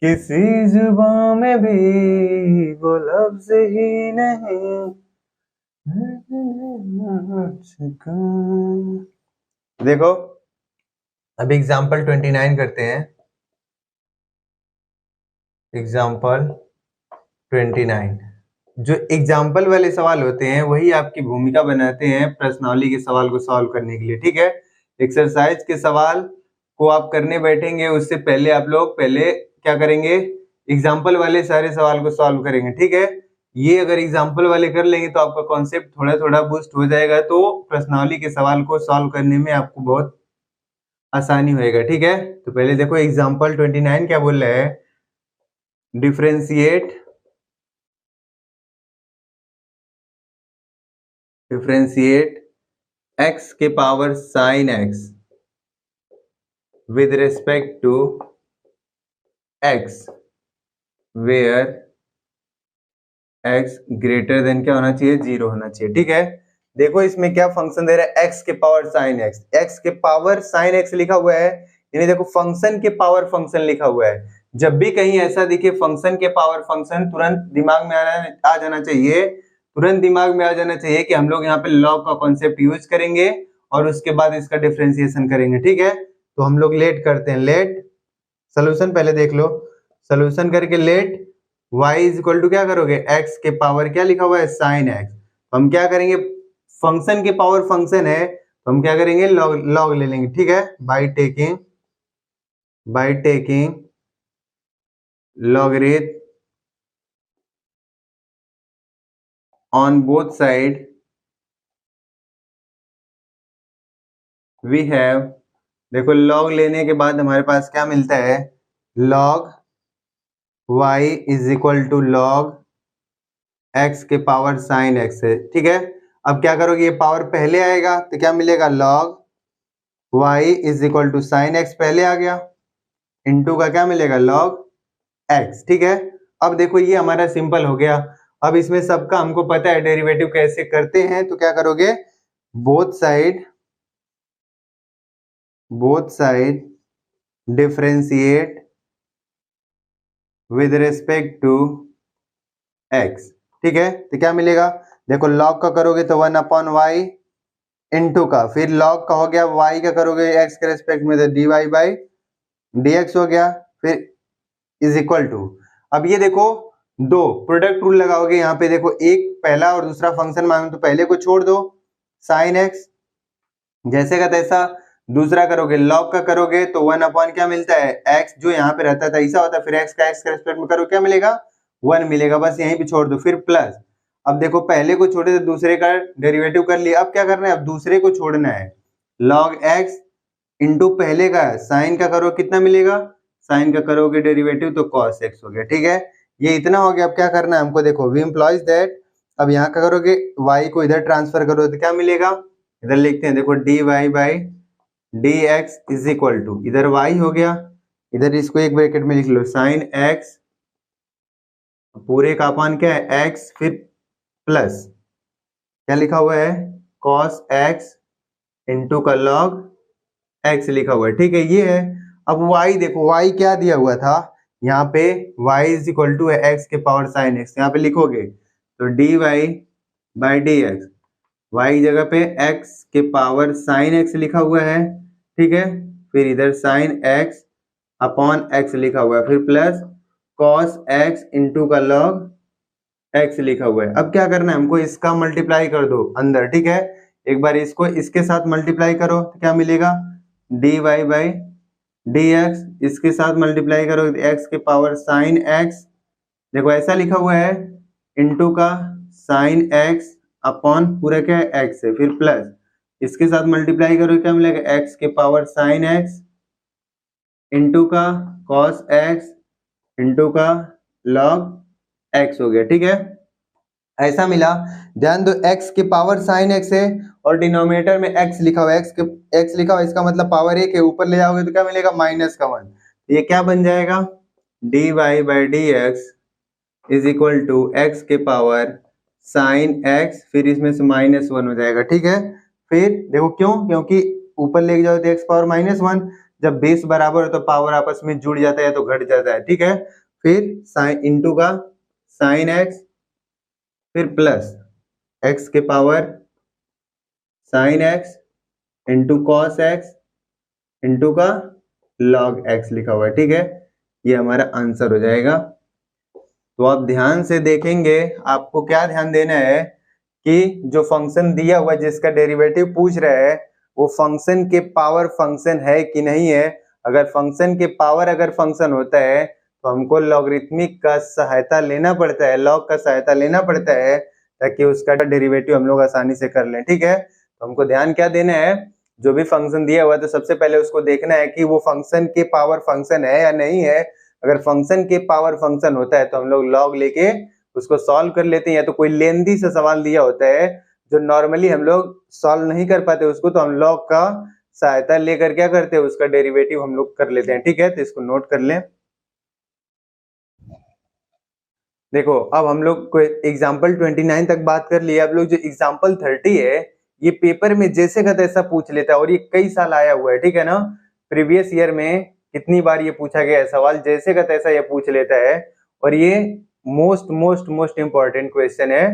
किसी जुबान में भी वो लफ्ज ही नहीं। देखो अब एग्जाम्पल 29 करते हैं। एग्जाम्पल 29, जो एग्जाम्पल वाले सवाल होते हैं वही आपकी भूमिका बनाते हैं प्रश्नावली के सवाल को सॉल्व करने के लिए। ठीक है, एक्सरसाइज के सवाल को आप करने बैठेंगे उससे पहले आप लोग पहले क्या करेंगे, एग्जाम्पल वाले सारे सवाल को सॉल्व करेंगे। ठीक है, ये अगर एग्जाम्पल वाले कर लेंगे तो आपका कॉन्सेप्ट थोड़ा थोड़ा बूस्ट हो जाएगा, तो प्रश्नावली के सवाल को सॉल्व करने में आपको बहुत आसानी होएगा। ठीक है, तो पहले देखो एग्जाम्पल 29 क्या बोल रहा है, डिफरेंशिएट x के power sine x with respect to x where x greater than क्या होना चाहिए, 0 होना चाहिए। ठीक है, देखो इसमें क्या फंक्शन दे रहा है, x के पावर साइन x, x के पावर साइन x लिखा हुआ है, यानी देखो फंक्शन के पावर फंक्शन लिखा हुआ है। जब भी कहीं ऐसा दिखे फंक्शन के पावर फंक्शन, तुरंत दिमाग में आ जाना चाहिए, तुरंत दिमाग में आ जाना चाहिए कि हम लोग यहाँ पे लॉग का कॉन्सेप्ट यूज करेंगे और उसके बाद इसका डिफरेंशिएशन करेंगे। ठीक है, तो हम लोग लेट करते हैं, लेट सोल्यूशन पहले देख लो, सोल्यूशन करके let y is equal to क्या करोगे, x के पावर क्या लिखा हुआ है साइन x, हम क्या करेंगे फंक्शन के पावर फंक्शन है तो हम क्या करेंगे लॉग ले लेंगे। ठीक है, by taking logarithm on both side we have, देखो लॉग लेने के बाद हमारे पास क्या मिलता है, log y is equal to log x के पावर साइन x है। ठीक है, अब क्या करोगे, ये पावर पहले आएगा तो क्या मिलेगा, log y is equal to sine x पहले आ गया, इनटू का क्या मिलेगा लॉग x। ठीक है, अब देखो ये हमारा सिंपल हो गया। अब इसमें सबका हमको पता है डेरिवेटिव कैसे करते हैं, तो क्या करोगे, both side differentiate with respect to x. ठीक है, तो क्या मिलेगा, देखो लॉग का करोगे तो 1/y इनटू का, फिर लॉग का हो गया y का करोगे x के रेस्पेक्ट में तो dy बाई dx हो गया, फिर इज इक्वल टू, अब ये देखो दो प्रोडक्ट रूल लगाओगे यहाँ पे, देखो एक पहला और दूसरा फंक्शन मांगे तो पहले को छोड़ दो साइन एक्स जैसे का तैसा, दूसरा करोगे लॉग का करोगे तो 1 क्या मिलता है x, जो यहाँ पे रहता था ऐसा होता है, फिर x का x के रेस्पेक्ट में करो क्या मिलेगा 1 मिलेगा, बस यहीं पे छोड़ दो, फिर प्लस, अब देखो पहले को छोड़े तो दूसरे का डेरिवेटिव कर लिया, अब क्या करना है, अब दूसरे को छोड़ना है, log x इंटू पहले का साइन का करो कितना मिलेगा, साइन का करोगे डेरिवेटिव तो cos x हो गया। ठीक है, ये इतना हो गया, अब क्या करना है हमको, देखो वी एम्प्लॉइज दैट, अब यहाँ का करोगे y को इधर ट्रांसफर करो तो क्या मिलेगा, इधर लिखते हैं देखो dy by dx is equal to, इधर y हो गया, इधर इसको एक ब्रैकेट में लिख लो साइन x पूरे का अपान क्या है x, फिर प्लस क्या लिखा हुआ है cos x इंटू का log x लिखा हुआ है। ठीक है, ये है, अब y देखो y क्या दिया हुआ था यहाँ पे, y is equal to x के पावर साइन x, यहाँ पे लिखोगे तो dy बाई dx, y की जगह पे x के पावर साइन x लिखा हुआ है। ठीक है, फिर इधर साइन x अपॉन x लिखा हुआ है, फिर प्लस cos x इंटू का log x लिखा हुआ है। अब क्या करना है हमको, इसका मल्टीप्लाई कर दो अंदर। ठीक है, एक बार इसको इसके साथ मल्टीप्लाई करो तो क्या मिलेगा dy बाई dx, इसके साथ मल्टीप्लाई करो x के पावर साइन x, देखो ऐसा लिखा हुआ है इंटू का साइन x अपॉन पूरा क्या है x है, फिर प्लस इसके साथ मल्टीप्लाई करो क्या मिलेगा x के पावर साइन x इंटू का cos x इंटू का log x हो गया। ठीक है, ऐसा मिला, ध्यान दो x के पावर साइन x है और डिनोमिनेटर में x लिखा हुआ है, x लिखा हुआ है, इसका मतलब पावर 1 है, ऊपर ले जाओगे तो क्या मिलेगा -1, ये क्या बन जाएगा dy by dx is equal to x के पावर साइन x, फिर इसमें से -1 हो जाएगा। ठीक है, फिर देखो क्यों, क्योंकि ऊपर लेके जाओ तो x पावर -1, जब बेस बराबर हो तो पावर आपस में जुड़ जाता है तो घट जाता है। ठीक है, फिर साइन इंटू का साइन x, फिर प्लस x के power sine x into cos x into का log x लिखा हुआ है। ठीक है, ये हमारा आंसर हो जाएगा। तो आप ध्यान से देखेंगे, आपको क्या ध्यान देना है कि जो फंक्शन दिया हुआ जिसका डेरिवेटिव पूछ रहा है वो फंक्शन के पावर फंक्शन है कि नहीं है। अगर फंक्शन के पावर अगर फंक्शन होता है तो हमको लॉगरिथमिक का सहायता लेना पड़ता है, लॉग का सहायता लेना पड़ता है, ताकि उसका डेरिवेटिव हम लोग आसानी से कर लें। ठीक है, तो हमको ध्यान क्या देना है, जो भी फंक्शन दिया हुआ है तो सबसे पहले उसको देखना है कि वो फंक्शन के पावर फंक्शन है या नहीं है। अगर फंक्शन के पावर फंक्शन होता है तो हम लोग लॉग लेके उसको सॉल्व कर लेते हैं, या तो कोई लेंदी सा सवाल दिया होता है जो नॉर्मली हम लोग सॉल्व नहीं कर पाते उसको, तो हम लॉग का सहायता लेकर क्या करते हैं उसका डेरिवेटिव हम लोग कर लेते हैं। ठीक है, तो इसको नोट कर लें। देखो अब हम लोग को एग्जाम्पल 29 तक बात कर लिया, अब लोग जो एग्जाम्पल 30 है ये पेपर में जैसे का तैसा पूछ लेता है और ये कई साल आया हुआ है। ठीक है ना, प्रीवियस ईयर में कितनी बार ये पूछा गया है सवाल, जैसे का तैसा ये पूछ लेता है, और ये most most most important question है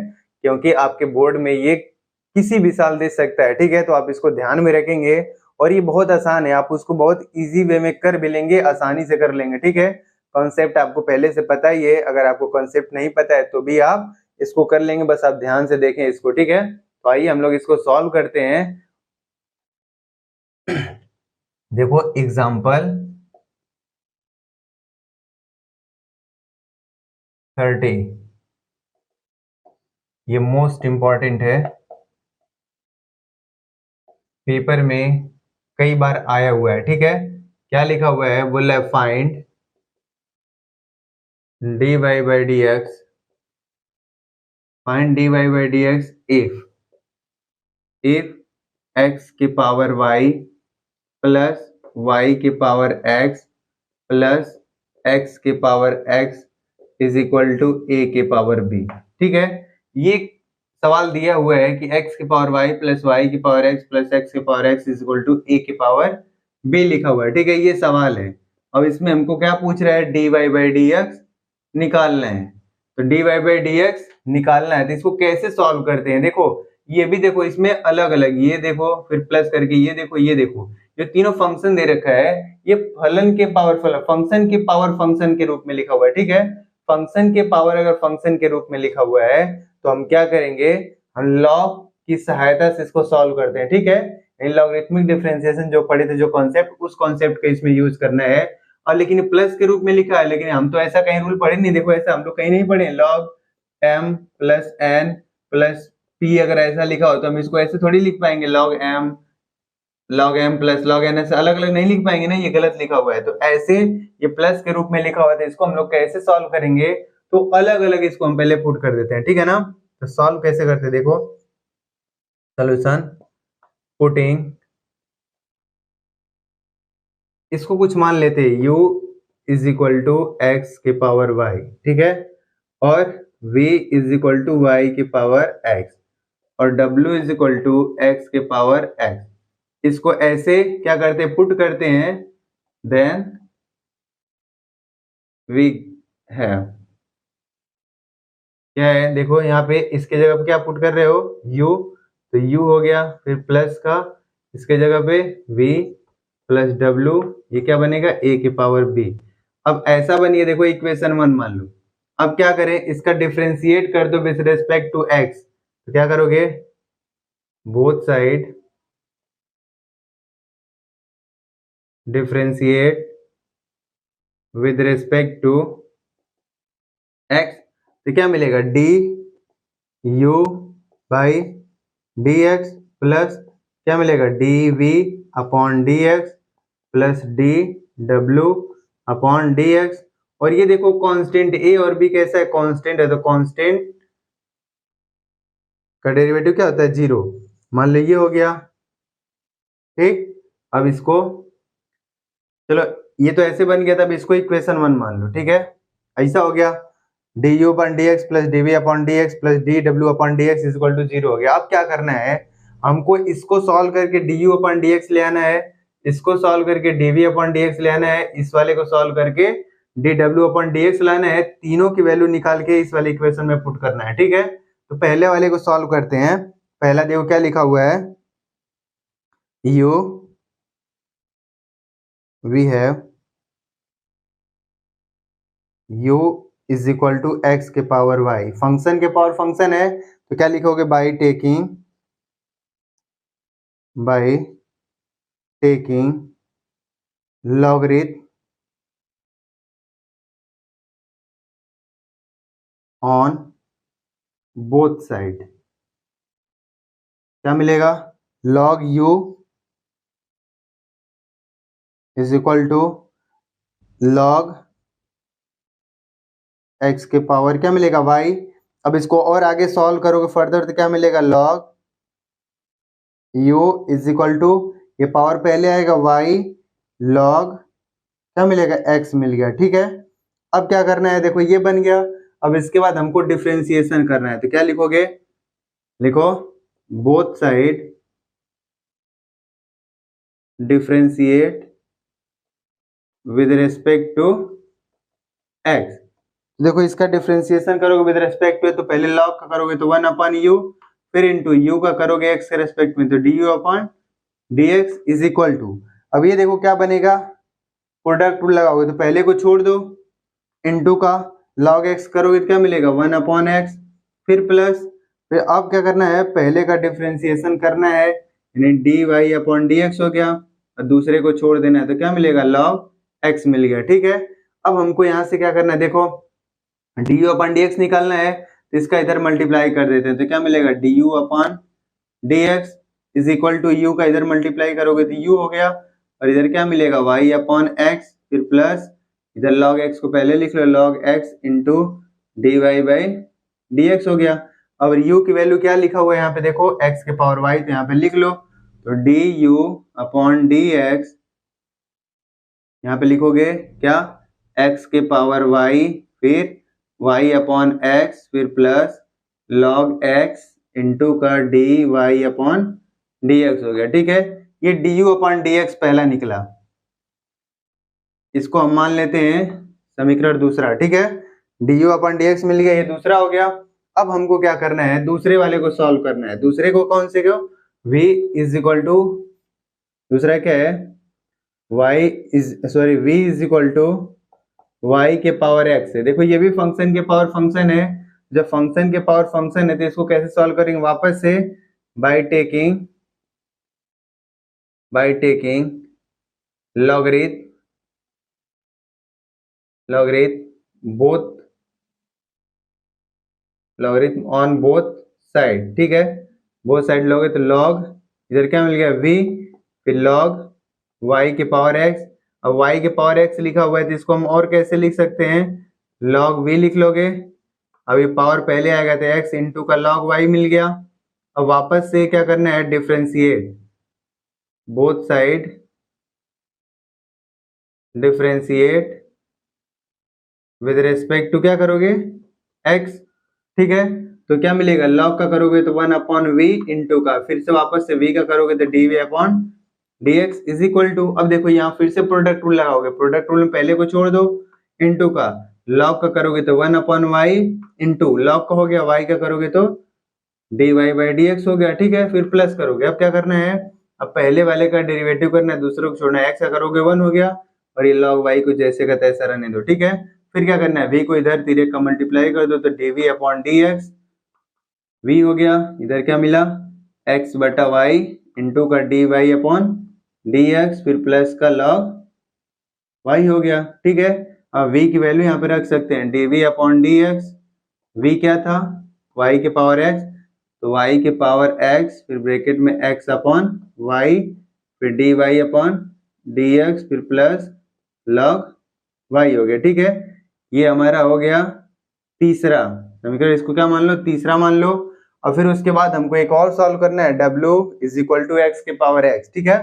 क्योंकि आपके बोर्ड में ये किसी भी साल दे सकता है। ठीक है, तो आप इसको ध्यान में रखेंगे और ये बहुत आसान है, आप उसको बहुत इजी वे में कर भी लेंगे, आसानी से कर लेंगे। ठीक है, कॉन्सेप्ट आपको पहले से पता ही है, अगर आपको कॉन्सेप्ट नहीं पता है तो भी आप इसको कर लेंगे, बस आप ध्यान से देखें इसको। ठीक है, तो आइए हम लोग इसको सॉल्व करते हैं। देखो एग्जाम्पल 30 ये मोस्ट इंपॉर्टेंट है, पेपर में कई बार आया हुआ है। ठीक है, क्या लिखा हुआ है, बोला है find dy by dx, find dy by dx if x के पावर y प्लस y के पावर x प्लस x के power x is equal to a के पावर b। ठीक है, ये सवाल दिया हुआ है कि x के पावर y प्लस y की पावर x प्लस x के power x is equal to a के पावर बी लिखा हुआ है, ठीक है, ये सवाल है। अब इसमें हमको क्या पूछ रहा है, dy बाई डी एक्स निकालना है। तो dy बाई डी एक्स निकालना है, तो इसको कैसे सॉल्व करते हैं, देखो ये भी देखो इसमें अलग अलग, ये देखो फिर प्लस करके ये देखो, ये देखो जो तीनों फंक्शन दे रखा है ये फलन के पावर फंक्शन के पावर फंक्शन के रूप में लिखा हुआ है, ठीक है। फंक्शन के पावर अगर फंक्शन के रूप में लिखा हुआ है तो हम क्या करेंगे, हम लॉग की सहायता से इसको सॉल्व करते हैं, ठीक है। लॉगरिथमिक डिफरेंशिएशन जो पढ़े थे, जो कॉन्सेप्ट, उस कॉन्सेप्ट का इसमें यूज करना है। और लेकिन प्लस के रूप में लिखा है, लेकिन हम तो ऐसा कहीं रूल पढ़े नहीं, देखो ऐसा हम लोग कहीं नहीं पढ़े, log m plus n plus p अगर ऐसा लिखा हो तो हम इसको ऐसे थोड़ी लिख पाएंगे, log m plus log n, ऐसे अलग अलग नहीं लिख पाएंगे ना, ये गलत लिखा हुआ है। तो ऐसे ये प्लस के रूप में लिखा हुआ था, इसको हम लोग कैसे सॉल्व करेंगे, तो अलग अलग इसको हम पहले पुट कर देते हैं, ठीक है ना। तो सॉल्व कैसे करते हैं, देखो सोल्यूशन पुटिंग, इसको कुछ मान लेते हैं u is equal to x के पावर y, ठीक है, और v is equal to y के पावर x, और w is equal to x के पावर x। इसको ऐसे क्या करते हैं, पुट करते हैं, देन वी हैव क्या है, देखो यहाँ पे इसके जगह पे क्या पुट कर रहे हो, u, तो u हो गया, फिर प्लस का इसके जगह पे v प्लस w, ये क्या बनेगा a के पावर b। अब ऐसा बनिए, देखो इक्वेशन 1 मान लो। अब क्या करें, इसका डिफरेंशिएट कर दो विद रेस्पेक्ट टू x, तो क्या करोगे, both side differentiate with respect to x, तो क्या मिलेगा, d u by d x plus क्या मिलेगा, d v upon d x plus d डब्ल्यू अपॉन डी एक्स। और ये देखो कांस्टेंट a और b कैसा है, कांस्टेंट है, तो कांस्टेंट का डेरिवेटिव क्या होता है, 0। मान लो ये हो गया, ठीक। अब इसको चलो, ये तो ऐसे बन गया था, अब इसको इक्वेशन 1 मान लो, ठीक है, ऐसा हो गया, d u upon d x plus d v upon d x plus d डब्ल्यू upon d x equal to 0 हो गया। अब क्या करना है, हमको इसको सॉल्व करके d u upon d x ले आना है, इसको सॉल्व करके d v upon d x ले आना है, इस वाले को सॉल्व करके डी डब्ल्यू अपॉन डी एक्स लाना है, तीनों की वैल्यू निकाल के इस वाले इक्वेशन में पुट करना है, ठीक है। तो पहले वाले को सॉल्व करते हैं। पहला देखो क्या लिखा हुआ है, u we have u is equal to x के पावर y, फंक्शन के पावर फंक्शन है, तो क्या लिखोगे, by taking logarithm on both side, क्या मिलेगा, log u is equal to log x के पावर क्या मिलेगा y। अब इसको और आगे सॉल्व करोगे फर्दर तो क्या मिलेगा, log u is equal to, ये पावर पहले आएगा y log क्या मिलेगा, x मिल गया, ठीक है। अब क्या करना है, देखो ये बन गया। अब इसके बाद हमको डिफरेंशिएशन करना है, तो क्या लिखोगे, लिखो both side differentiate with respect to x। देखो इसका डिफरेंशिएशन करोगे विद रेस्पेक्ट टू, तो पहले लॉग का करोगे तो 1 अपॉन यू, फिर इंटू यू का करोगे x के रेस्पेक्ट में, तो d u upon d x is equal to, अब ये देखो क्या बनेगा, प्रोडक्ट रूल लगाओगे तो पहले को छोड़ दो, इंटू का log x करोगे तो क्या मिलेगा, 1 अपॉन एक्स, फिर प्लस, फिर अब क्या करना है, पहले का डिफरेंशिएशन करना है, यानी d y upon d x हो गया, और दूसरे को छोड़ देना है, तो क्या मिलेगा, log x मिल गया, ठीक है। अब हमको यहाँ से क्या करना है, देखो D u upon d x निकालना है, तो इसका इधर मल्टीप्लाई कर देते हैं, तो क्या मिलेगा, d u upon d x is equal to u का इधर मल्टीप्लाई करोगे तो यू हो गया, और इधर क्या मिलेगा, y अपॉन एक्स, फिर प्लस इधर log x को पहले लिख लो, log x into d y by d x हो गया। अब u की वैल्यू क्या लिखा हुआ है यहाँ पे, देखो x के पावर y, तो यहाँ पे लिख लो, तो d u upon d x, यहाँ पे लिखोगे क्या, x के पावर y, फिर y अपॉन एक्स, फिर प्लस log x इंटू का d y upon d x हो गया, ठीक है। ये du अपॉन dx पहला निकला, इसको हम मान लेते हैं समीकरण दूसरा, ठीक है। du अपॉन dx मिल गया, ये दूसरा हो गया। अब हमको क्या करना है, दूसरे वाले को सॉल्व करना है। दूसरे को कौन से को, v इज इक्वल टू, दूसरा क्या है, v is equal to y के पावर x है। देखो ये भी फंक्शन के पावर फंक्शन है, जब फंक्शन के पावर फंक्शन है तो इसको कैसे सॉल्व करेंगे, वापस से bye taking logarithm on both side, ठीक है। बोथ साइड लोगे तो लॉग, इधर क्या मिल गया v, फिर लॉग y के पावर x। अब y के पावर x लिखा हुआ है तो इसको हम और कैसे लिख सकते हैं, log v लिख लोगे। अब ये पावर पहले आएगा तो x इंटू का log y मिल गया। अब वापस से क्या करना है, differentiate both side, differentiate with respect to क्या करोगे, x, ठीक है। तो क्या मिलेगा, log का करोगे तो 1 अपॉन v इंटू का, फिर से वापस से v का करोगे तो dv upon dx is equal to, अब देखो यहाँ फिर से प्रोडक्ट रूल लगाओगे, प्रोडक्ट रूल में पहले को छोड़ दो, इंटू का, log का करोगे तो 1 अपॉन y इंटू log का हो गया, y का करोगे तो dy बाई dx हो गया, ठीक है। फिर प्लस करोगे, अब क्या करना है, अब पहले वाले का डेरिवेटिव करना है, दूसरे को छोड़ना है, x का करोगे 1 हो गया, और ये log y को जैसे का तैसा रहने दो, ठीक है। फिर क्या करना है, v को इधर तिरे का मल्टीप्लाई कर दो तो dv अपॉन dx, v हो गया, इधर क्या मिला, x बटा y इंटू का dy अपॉन dx, फिर प्लस का log y हो गया, ठीक है। अब v की वैल्यू यहाँ पे रख सकते हैं, dv अपॉन dx, v क्या था, y के पावर x, तो y के पावर x, फिर ब्रैकेट में x अपॉन y, फिर dy अपॉन dx, फिर प्लस log y हो गया, ठीक है। ये हमारा हो गया तीसरा समीकरण, इसको क्या मान लो, तीसरा मान लो। और फिर उसके बाद हमको एक और सॉल्व करना है, w is equal to x के पावर x, ठीक है।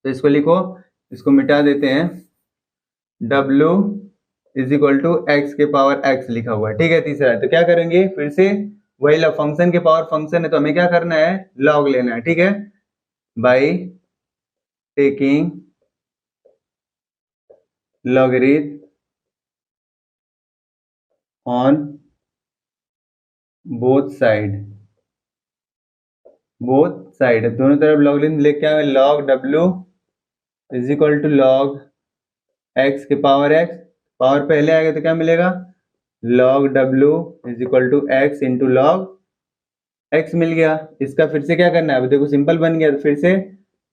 तो इसको लिखो, इसको मिटा देते हैं, w is equal to x के पावर x लिखा हुआ है, ठीक है, तीसरा है। तो क्या करेंगे, फिर से वही फंक्शन के पावर फंक्शन है तो हमें क्या करना है, log लेना है, ठीक है, by taking logarithm on both side, दोनों तरफ लॉगरिथम लेके आए, log w is equal to log x के पावर x, पावर पहले आएगा तो क्या मिलेगा, log w is equal to x into log x मिल गया। इसका फिर से क्या करना है, अब देखो सिंपल बन गया, तो फिर से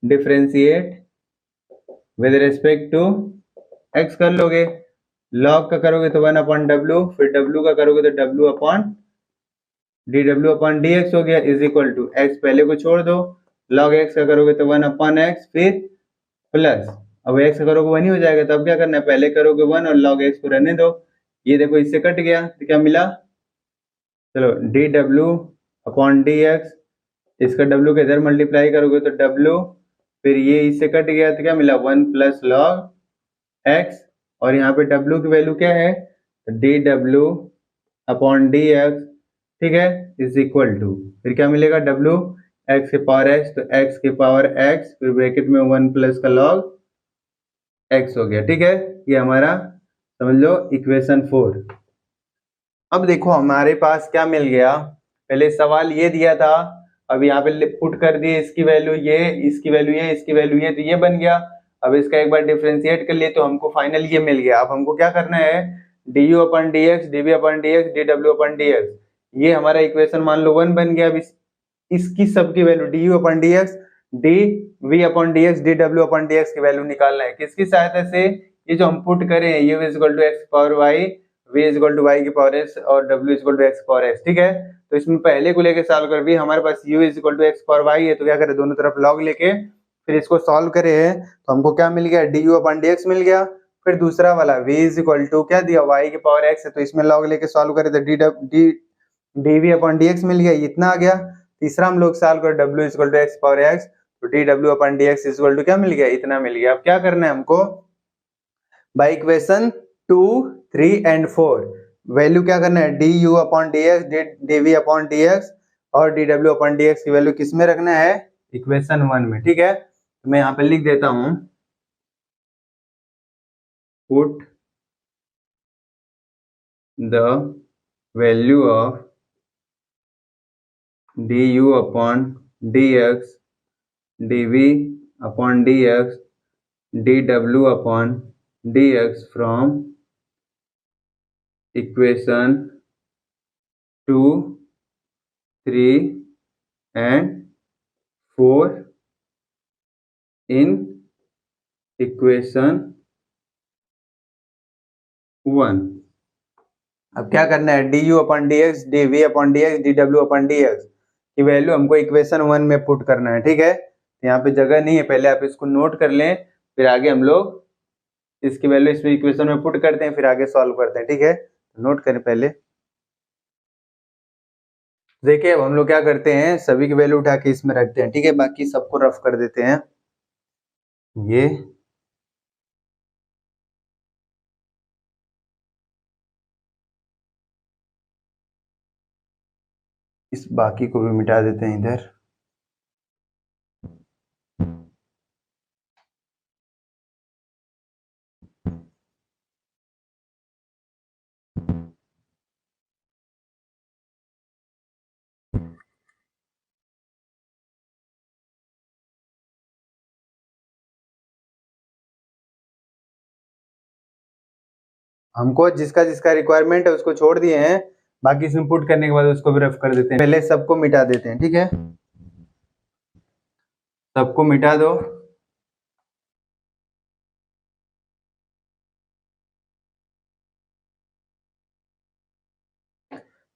differentiate with respect to x कर लोगे, log का करोगे तो 1 अपॉन w, फिर w का करोगे तो w upon dw upon dx हो गया, इज इक्वल टू x पहले को छोड़ दो, log x का करोगे तो 1 अपॉन x, फिर प्लस, अब x का करोगे 1 ही हो जाएगा, तो अब क्या करना है, पहले करोगे 1 और log x को रहने दो, ये देखो इससे कट गया तो क्या मिला, चलो dw अपॉन dx, इसका w के इधर मल्टीप्लाई करोगे तो w, फिर ये इससे कट गया तो क्या मिला, 1 प्लस log x, और यहाँ पे w की वैल्यू क्या है, dw अपॉन dx, ठीक है, इज इक्वल टू, फिर क्या मिलेगा, w x के पावर x, तो x के पावर x, फिर ब्रैकेट में 1 प्लस का log x हो गया, ठीक है। ये हमारा समझ लो इक्वेशन 4। अब देखो हमारे पास क्या मिल गया, पहले सवाल ये दिया था, अब यहाँ पे पुट कर दिए, इसकी वैल्यू ये, इसकी वैल्यू ये, इसकी वैल्यू ये, तो ये बन गया। अब इसका एक बार डिफरेंशिएट कर लिए तो हमको फाइनल ये मिल गया। अब हमको क्या करना है, du अपन dx, dv अपन dx, dw अपन dx, ये हमारा इक्वेशन मान लो 1 बन गया। अब इसकी सबकी वैल्यू du अपन dx, dv अपन dx, dw अपन dx की वैल्यू निकालना है, किसकी सहायता से, ये जो हम पुट करें u is equal to x power y, v is equal to y की पावर s, और w is equal to x power s, ठीक है। तो इसमें पहले को लेके सॉल्व कर, भी हमारे पास u is equal to x power y है, तो क्या करें, दोनों तरफ log लेके फिर इसको सॉल्व करे हैं, तो हमको क्या मिल गया, du अपन dx मिल गया। फिर दूसरा वाला v इज इक्वल टू क्या दिया, y की पावर x है, तो इसमें log लेके सॉल्व करे तो dv अपन dx मिल गया, इतना आ गया। तीसरा हम लोग सॉल्व कर, w is equal to x power x, तो dw upon dx is equal to क्या मिल गया, इतना मिल गया। अब क्या करना है हमको, बाय इक्वेशन 2, 3 एंड 4 वैल्यू क्या करना है, du upon dx, dv upon dx और dw अपॉन dx की वैल्यू किस में रखना है, इक्वेशन 1 में, ठीक है। मैं यहाँ पे लिख देता हूं, put the value of du upon dx, dv upon dx, dw upon dx from equation 2, 3 and 4 in equation 1। अब क्या करना है, d u upon d x, d v upon d x, d डब्ल्यू अपॉन डी एक्स की value हमको equation 1 में put करना है। ठीक है, यहाँ पे जगह नहीं है, पहले आप इसको नोट कर लें, फिर आगे हम लोग इसकी वैल्यू इसमें इक्वेशन में पुट करते हैं, फिर आगे सॉल्व करते हैं। ठीक है, नोट करें पहले। देखिए अब हम लोग क्या करते हैं, सभी की वैल्यू उठा के इसमें रखते हैं। ठीक है, बाकी सबको रफ कर देते हैं। ये इस बाकी को भी मिटा देते हैं इधर। हमको जिसका जिसका रिक्वायरमेंट है उसको छोड़ दिए हैं, बाकी इसमें पुट करने के बाद उसको भी रफ कर देते हैं। पहले सबको मिटा देते हैं। ठीक है, सबको मिटा दो।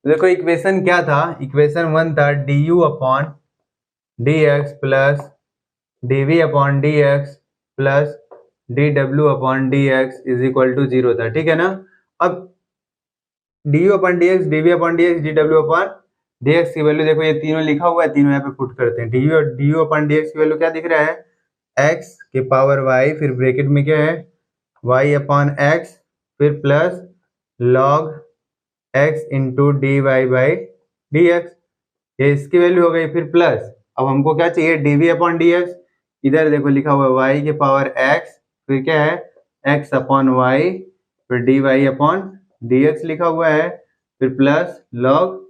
देखो इक्वेशन क्या था, इक्वेशन 1 था d u upon d x plus d v upon d x plus d डब्ल्यू upon d x is equal to 0 था। ठीक है ना। अब d u upon d x, d v upon d x, d डब्ल्यू upon d x की value देखो, ये तीनों लिखा हुआ है, तीनों यहाँ पे पुट करते हैं। D u upon d x की वैल्यू क्या दिख रहा है, एक्स के पावर वाई, फिर ब्रैकेट में क्या है, वाई अपॉन एक्स, फिर plus log x into d y by d x, ये इसकी वैल्यू हो गई। फिर प्लस अब हमको क्या चाहिए, d v upon d x, इधर देखो लिखा हुआ है वाई के पावर एक्स, फिर क्या है एक्स अपॉन वाई, फिर d y upon d x लिखा हुआ है, फिर प्लस लॉग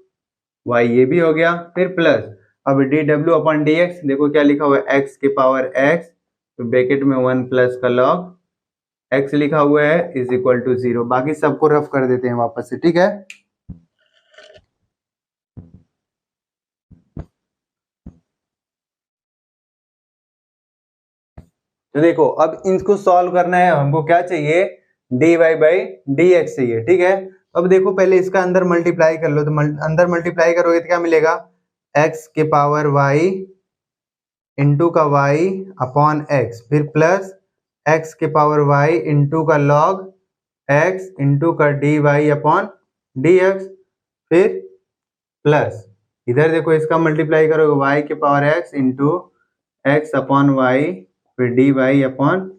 वाई, ये भी हो गया। फिर प्लस अब डी डब्ल्यू अपॉन डी एक्स, देखो क्या लिखा हुआ है एक्स के पावर एक्स, फिर ब्रैकेट में 1 प्लस का लॉग एक्स लिखा हुआ है इज इक्वल टू 0। बाकी सबको रफ कर देते हैं वापस से। ठीक है, तो देखो अब इनको सॉल्व करना है, हमको क्या चाहिए, d y by d x चाहिए। ठीक है, अब देखो पहले इसका अंदर मल्टीप्लाई कर लो, तो अंदर मल्टीप्लाई करोगे तो क्या मिलेगा, एक्स के पावर वाई इंटू का वाई अपॉन एक्स, फिर प्लस एक्स के पावर वाई इंटू का लॉग एक्स इंटू का d y upon d x, फिर प्लस इधर देखो इसका मल्टीप्लाई करोगे वाई के power x into x upon y, फिर d y upon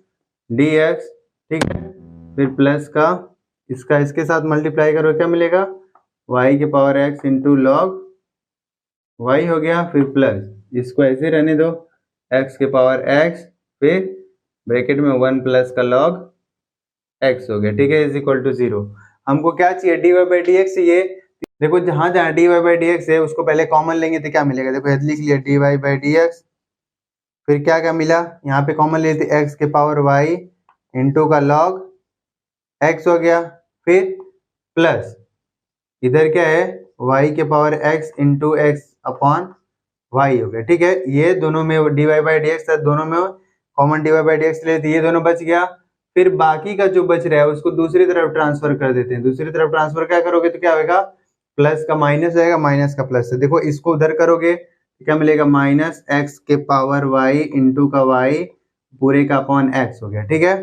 d x. ठीक है, फिर प्लस का इसका इसके साथ मल्टीप्लाई करो क्या मिलेगा, वाई के power x into log y हो गया, फिर प्लस इसको ऐसे रहने दो एक्स के पावर एक्स, फिर ब्रैकेट में 1 प्लस का लॉग एक्स हो गया। ठीक है, इज इक्वल टू 0। हमको क्या चाहिए, d y by d x चाहिए। देखो जहां जहां d y by d x है उसको पहले कॉमन लेंगे तो क्या मिलेगा, देखो लिख लिया d y by d x, फिर क्या क्या मिला, यहाँ पे कॉमन लेते एक्स के पावर वाई इंटू का लॉग एक्स हो गया, फिर प्लस इधर क्या है वाई के power x into x upon y हो गया। ठीक है, ये दोनों में d y by d x, दोनों में common d y by d x लेते, ये दोनों बच गया। फिर बाकी का जो बच रहा है उसको दूसरी तरफ ट्रांसफर कर देते हैं। दूसरी तरफ ट्रांसफर क्या करोगे तो क्या होगा, प्लस का माइनस आएगा, माइनस का प्लस है। देखो इसको उधर करोगे तो क्या मिलेगा, माइनस एक्स के पावर वाई इंटू का वाई पूरे का अपॉन एक्स हो गया। ठीक है,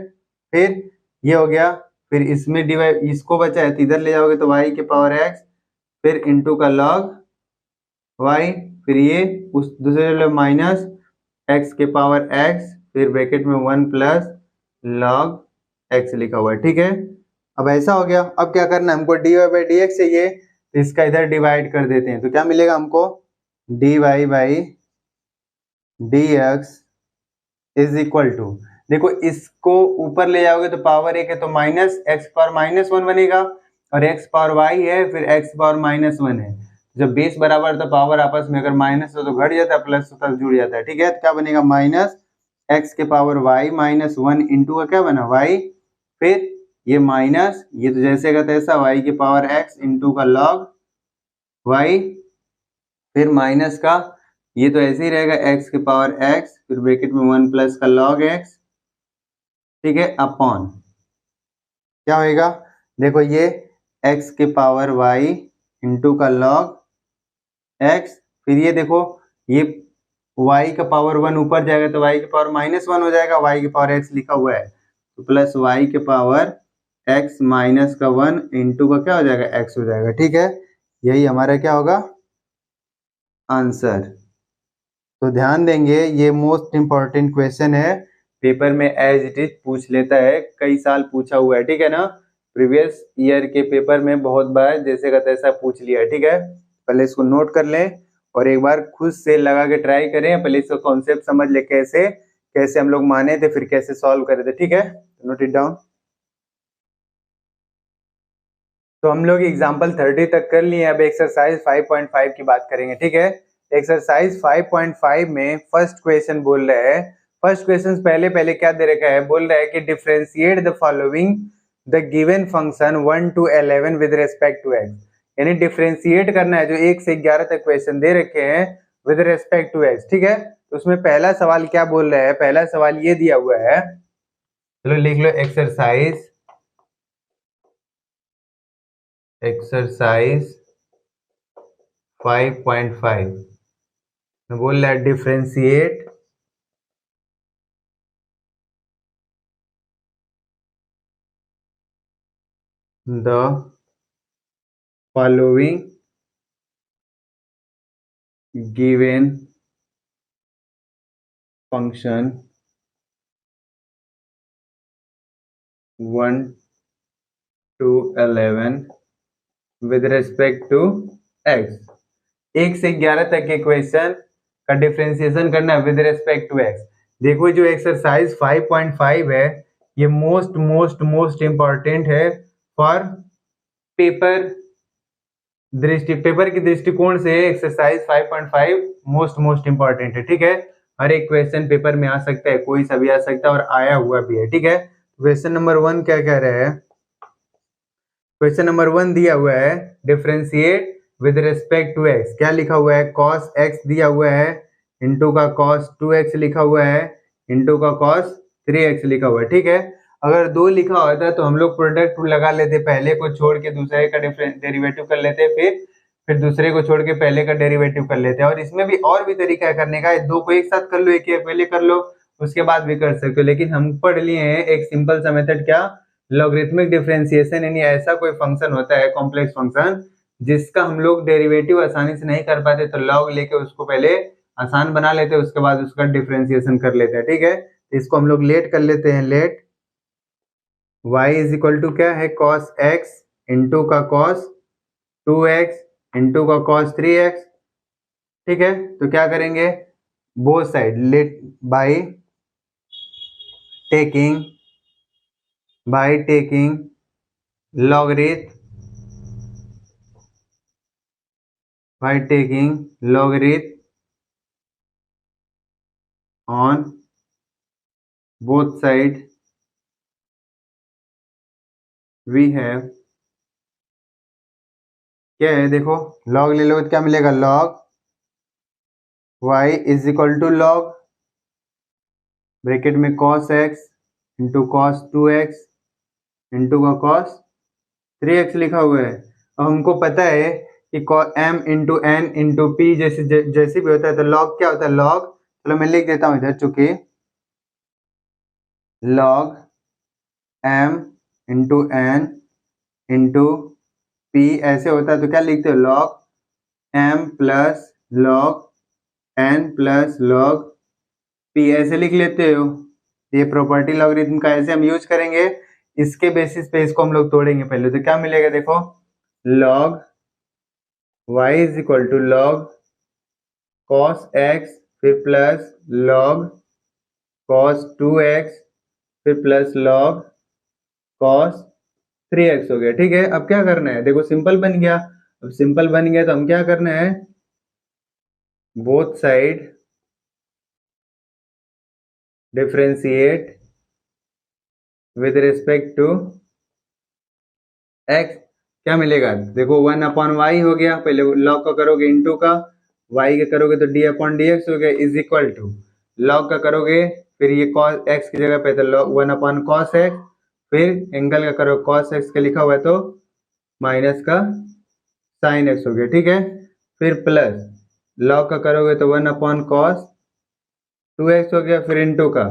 फिर ये हो गया, फिर इसमें डिवाइड इसको बचा है तो इधर ले जाओगे तो वाई के पावर एक्स, फिर इंटू का लॉग वाई, फिर ये उस दूसरे माइनस एक्स के पावर एक्स, फिर ब्रैकेट में 1 प्लस लॉग एक्स लिखा हुआ है। ठीक है, अब ऐसा हो गया। अब क्या करना है, हमको d y by d x चाहिए, तो इसका इधर डिवाइड कर देते हैं। तो क्या मिलेगा हमको, d y by d x is equal to, देखो इसको ऊपर ले जाओगे तो पावर एक है तो minus x power minus one बनेगा, और एक्स पावर वाई है फिर एक्स पावर माइनस वन है। जब बेस बराबर तो पावर आपस में अगर माइनस हो तो घट जाता है, प्लस तो जुड़ जाता है। ठीक है, तो क्या बनेगा माइनस एक्स के power y minus one into का क्या बना वाई, फिर ये माइनस ये तो जैसे का तैसा वाई की पावर एक्स इंटू का लॉग वाई, फिर माइनस का ये तो ऐसे ही रहेगा एक्स के पावर एक्स फिर ब्रैकेट में वन प्लस का लॉग एक्स, ठीक है, अपॉन क्या होएगा, देखो ये x के पावर y इंटू का log x, फिर ये देखो ये y का पावर वन ऊपर जाएगा तो y के पावर माइनस वन हो जाएगा, y के पावर x लिखा हुआ है तो प्लस y के पावर x माइनस का वन इंटू का क्या हो जाएगा x हो जाएगा। ठीक है, यही हमारा क्या होगा आंसर। तो ध्यान देंगे ये मोस्ट इंपॉर्टेंट क्वेश्चन है, पेपर में एज इट इज पूछ लेता है, कई साल पूछा हुआ है। ठीक है ना, प्रीवियस ईयर के पेपर में बहुत बार जैसे का तैसा पूछ लिया है। ठीक है, पहले इसको नोट कर लें और एक बार खुद से लगा के ट्राई करें, पहले इसका कॉन्सेप्ट समझ ले कैसे कैसे हम लोग माने थे फिर कैसे सॉल्व करे थे। ठीक है, नोट इट डाउन। तो हम लोग एग्जाम्पल 30 तक कर लिए, अब एक्सरसाइज 5.5 की बात करेंगे। ठीक है, एक्सरसाइज 5.5 में फर्स्ट क्वेश्चन बोल रहा है, फर्स्ट क्वेश्चन पहले पहले क्या दे रखा है, बोल रहा है कि differentiate the following the given function 1 to 11 with respect to x, यानी डिफरेंशिएट करना है जो 1 से 11 तक क्वेश्चन दे रखे हैं विद रेस्पेक्ट टू एक्स। ठीक है, तो उसमें पहला सवाल क्या बोल रहा है, पहला सवाल ये दिया हुआ है, चलो लिख लो एक्सरसाइज एक्सरसाइज 5.5 में बोल रहा है differentiate the following given function 1 to 11 with respect to x. 1 से 11 तक के क्वेश्चन का डिफरेंशिएशन करना है विद रिस्पेक्ट टू एक्स। देखो जो एक्सरसाइज 5.5 है ये मोस्ट मोस्ट मोस्ट इंपॉर्टेंट है फॉर पेपर पेपर की दृष्टिकोण से एक्सरसाइज 5.5 मोस्ट मोस्ट इंपॉर्टेंट है। ठीक है, हर एक क्वेश्चन पेपर में आ सकता है, कोई सा भी आ सकता है और आया हुआ भी है। ठीक है, क्वेश्चन नंबर 1 क्या कह रहे हैं, क्वेश्चन नंबर 1 दिया हुआ है differentiate with respect to x, क्या लिखा हुआ है cos x दिया हुआ है इंटू का cos 2x लिखा हुआ है इंटू का cos 3x लिखा हुआ है। ठीक है, अगर दो लिखा होता तो हम लोग प्रोडक्ट लगा लेते, पहले को छोड़ के दूसरे का डेरिवेटिव कर लेते, फिर दूसरे को छोड़ के पहले का डेरिवेटिव कर लेते। और इसमें भी और भी तरीका है करने का, दो को एक साथ कर लो, एक पहले कर लो उसके बाद भी कर सकते हो, लेकिन हम पढ़ लिए हैं एक सिंपल सा मेथड, क्या लॉगरिथमिक डिफरेंशिएशन, यानी ऐसा कोई फंक्शन होता है कॉम्प्लेक्स फंक्शन जिसका हम लोग डेरिवेटिव आसानी से नहीं कर पाते तो लॉग लेके उसको पहले आसान बना लेते हैं, उसके बाद उसका डिफरेंशिएशन कर लेते हैं। ठीक है, इसको हम लोग लेट कर लेते हैं, let y is equal to क्या है cos x इंटू का cos 2x इंटू का cos 3x। ठीक है, तो क्या करेंगे both side let taking by taking logarit by taking logarit on both side we have, क्या है देखो log ले लो तो क्या मिलेगा log y is equal to log bracket में cos x into cos 2x into का cos 3x लिखा हुआ है। अब हमको पता है कि m into n into p जैसे भी होता है तो log क्या होता है log, चलो मैं लिख देता हूँ इधर, चूंकि log m into n into p ऐसे होता है तो क्या लिखते हो log m plus log n plus log p ऐसे लिख लेते हो। ये प्रॉपर्टी लॉगरिथम का ऐसे हम यूज करेंगे, इसके बेसिस पे इसको हम लोग तोड़ेंगे पहले, तो क्या मिलेगा देखो log y is equal to log cos x फिर प्लस log cos 2x फिर प्लस log cos 3x हो गया। ठीक है, अब क्या करना है, देखो सिंपल बन गया। अब सिंपल बन गया तो हम क्या करना है, both side differentiate with respect to x। क्या मिलेगा, देखो 1/y हो गया, पहले log का करोगे इंटू का, y का करोगे तो d/dx हो गया, इज इक्वल टू log का करोगे फिर ये cos x की जगह पे तो log 1/cos x, फिर एंगल का करो cos x का लिखा हुआ है तो माइनस का sin x हो गया। ठीक है, फिर प्लस log का करोगे तो 1/cos 2x हो गया, फिर इंटू का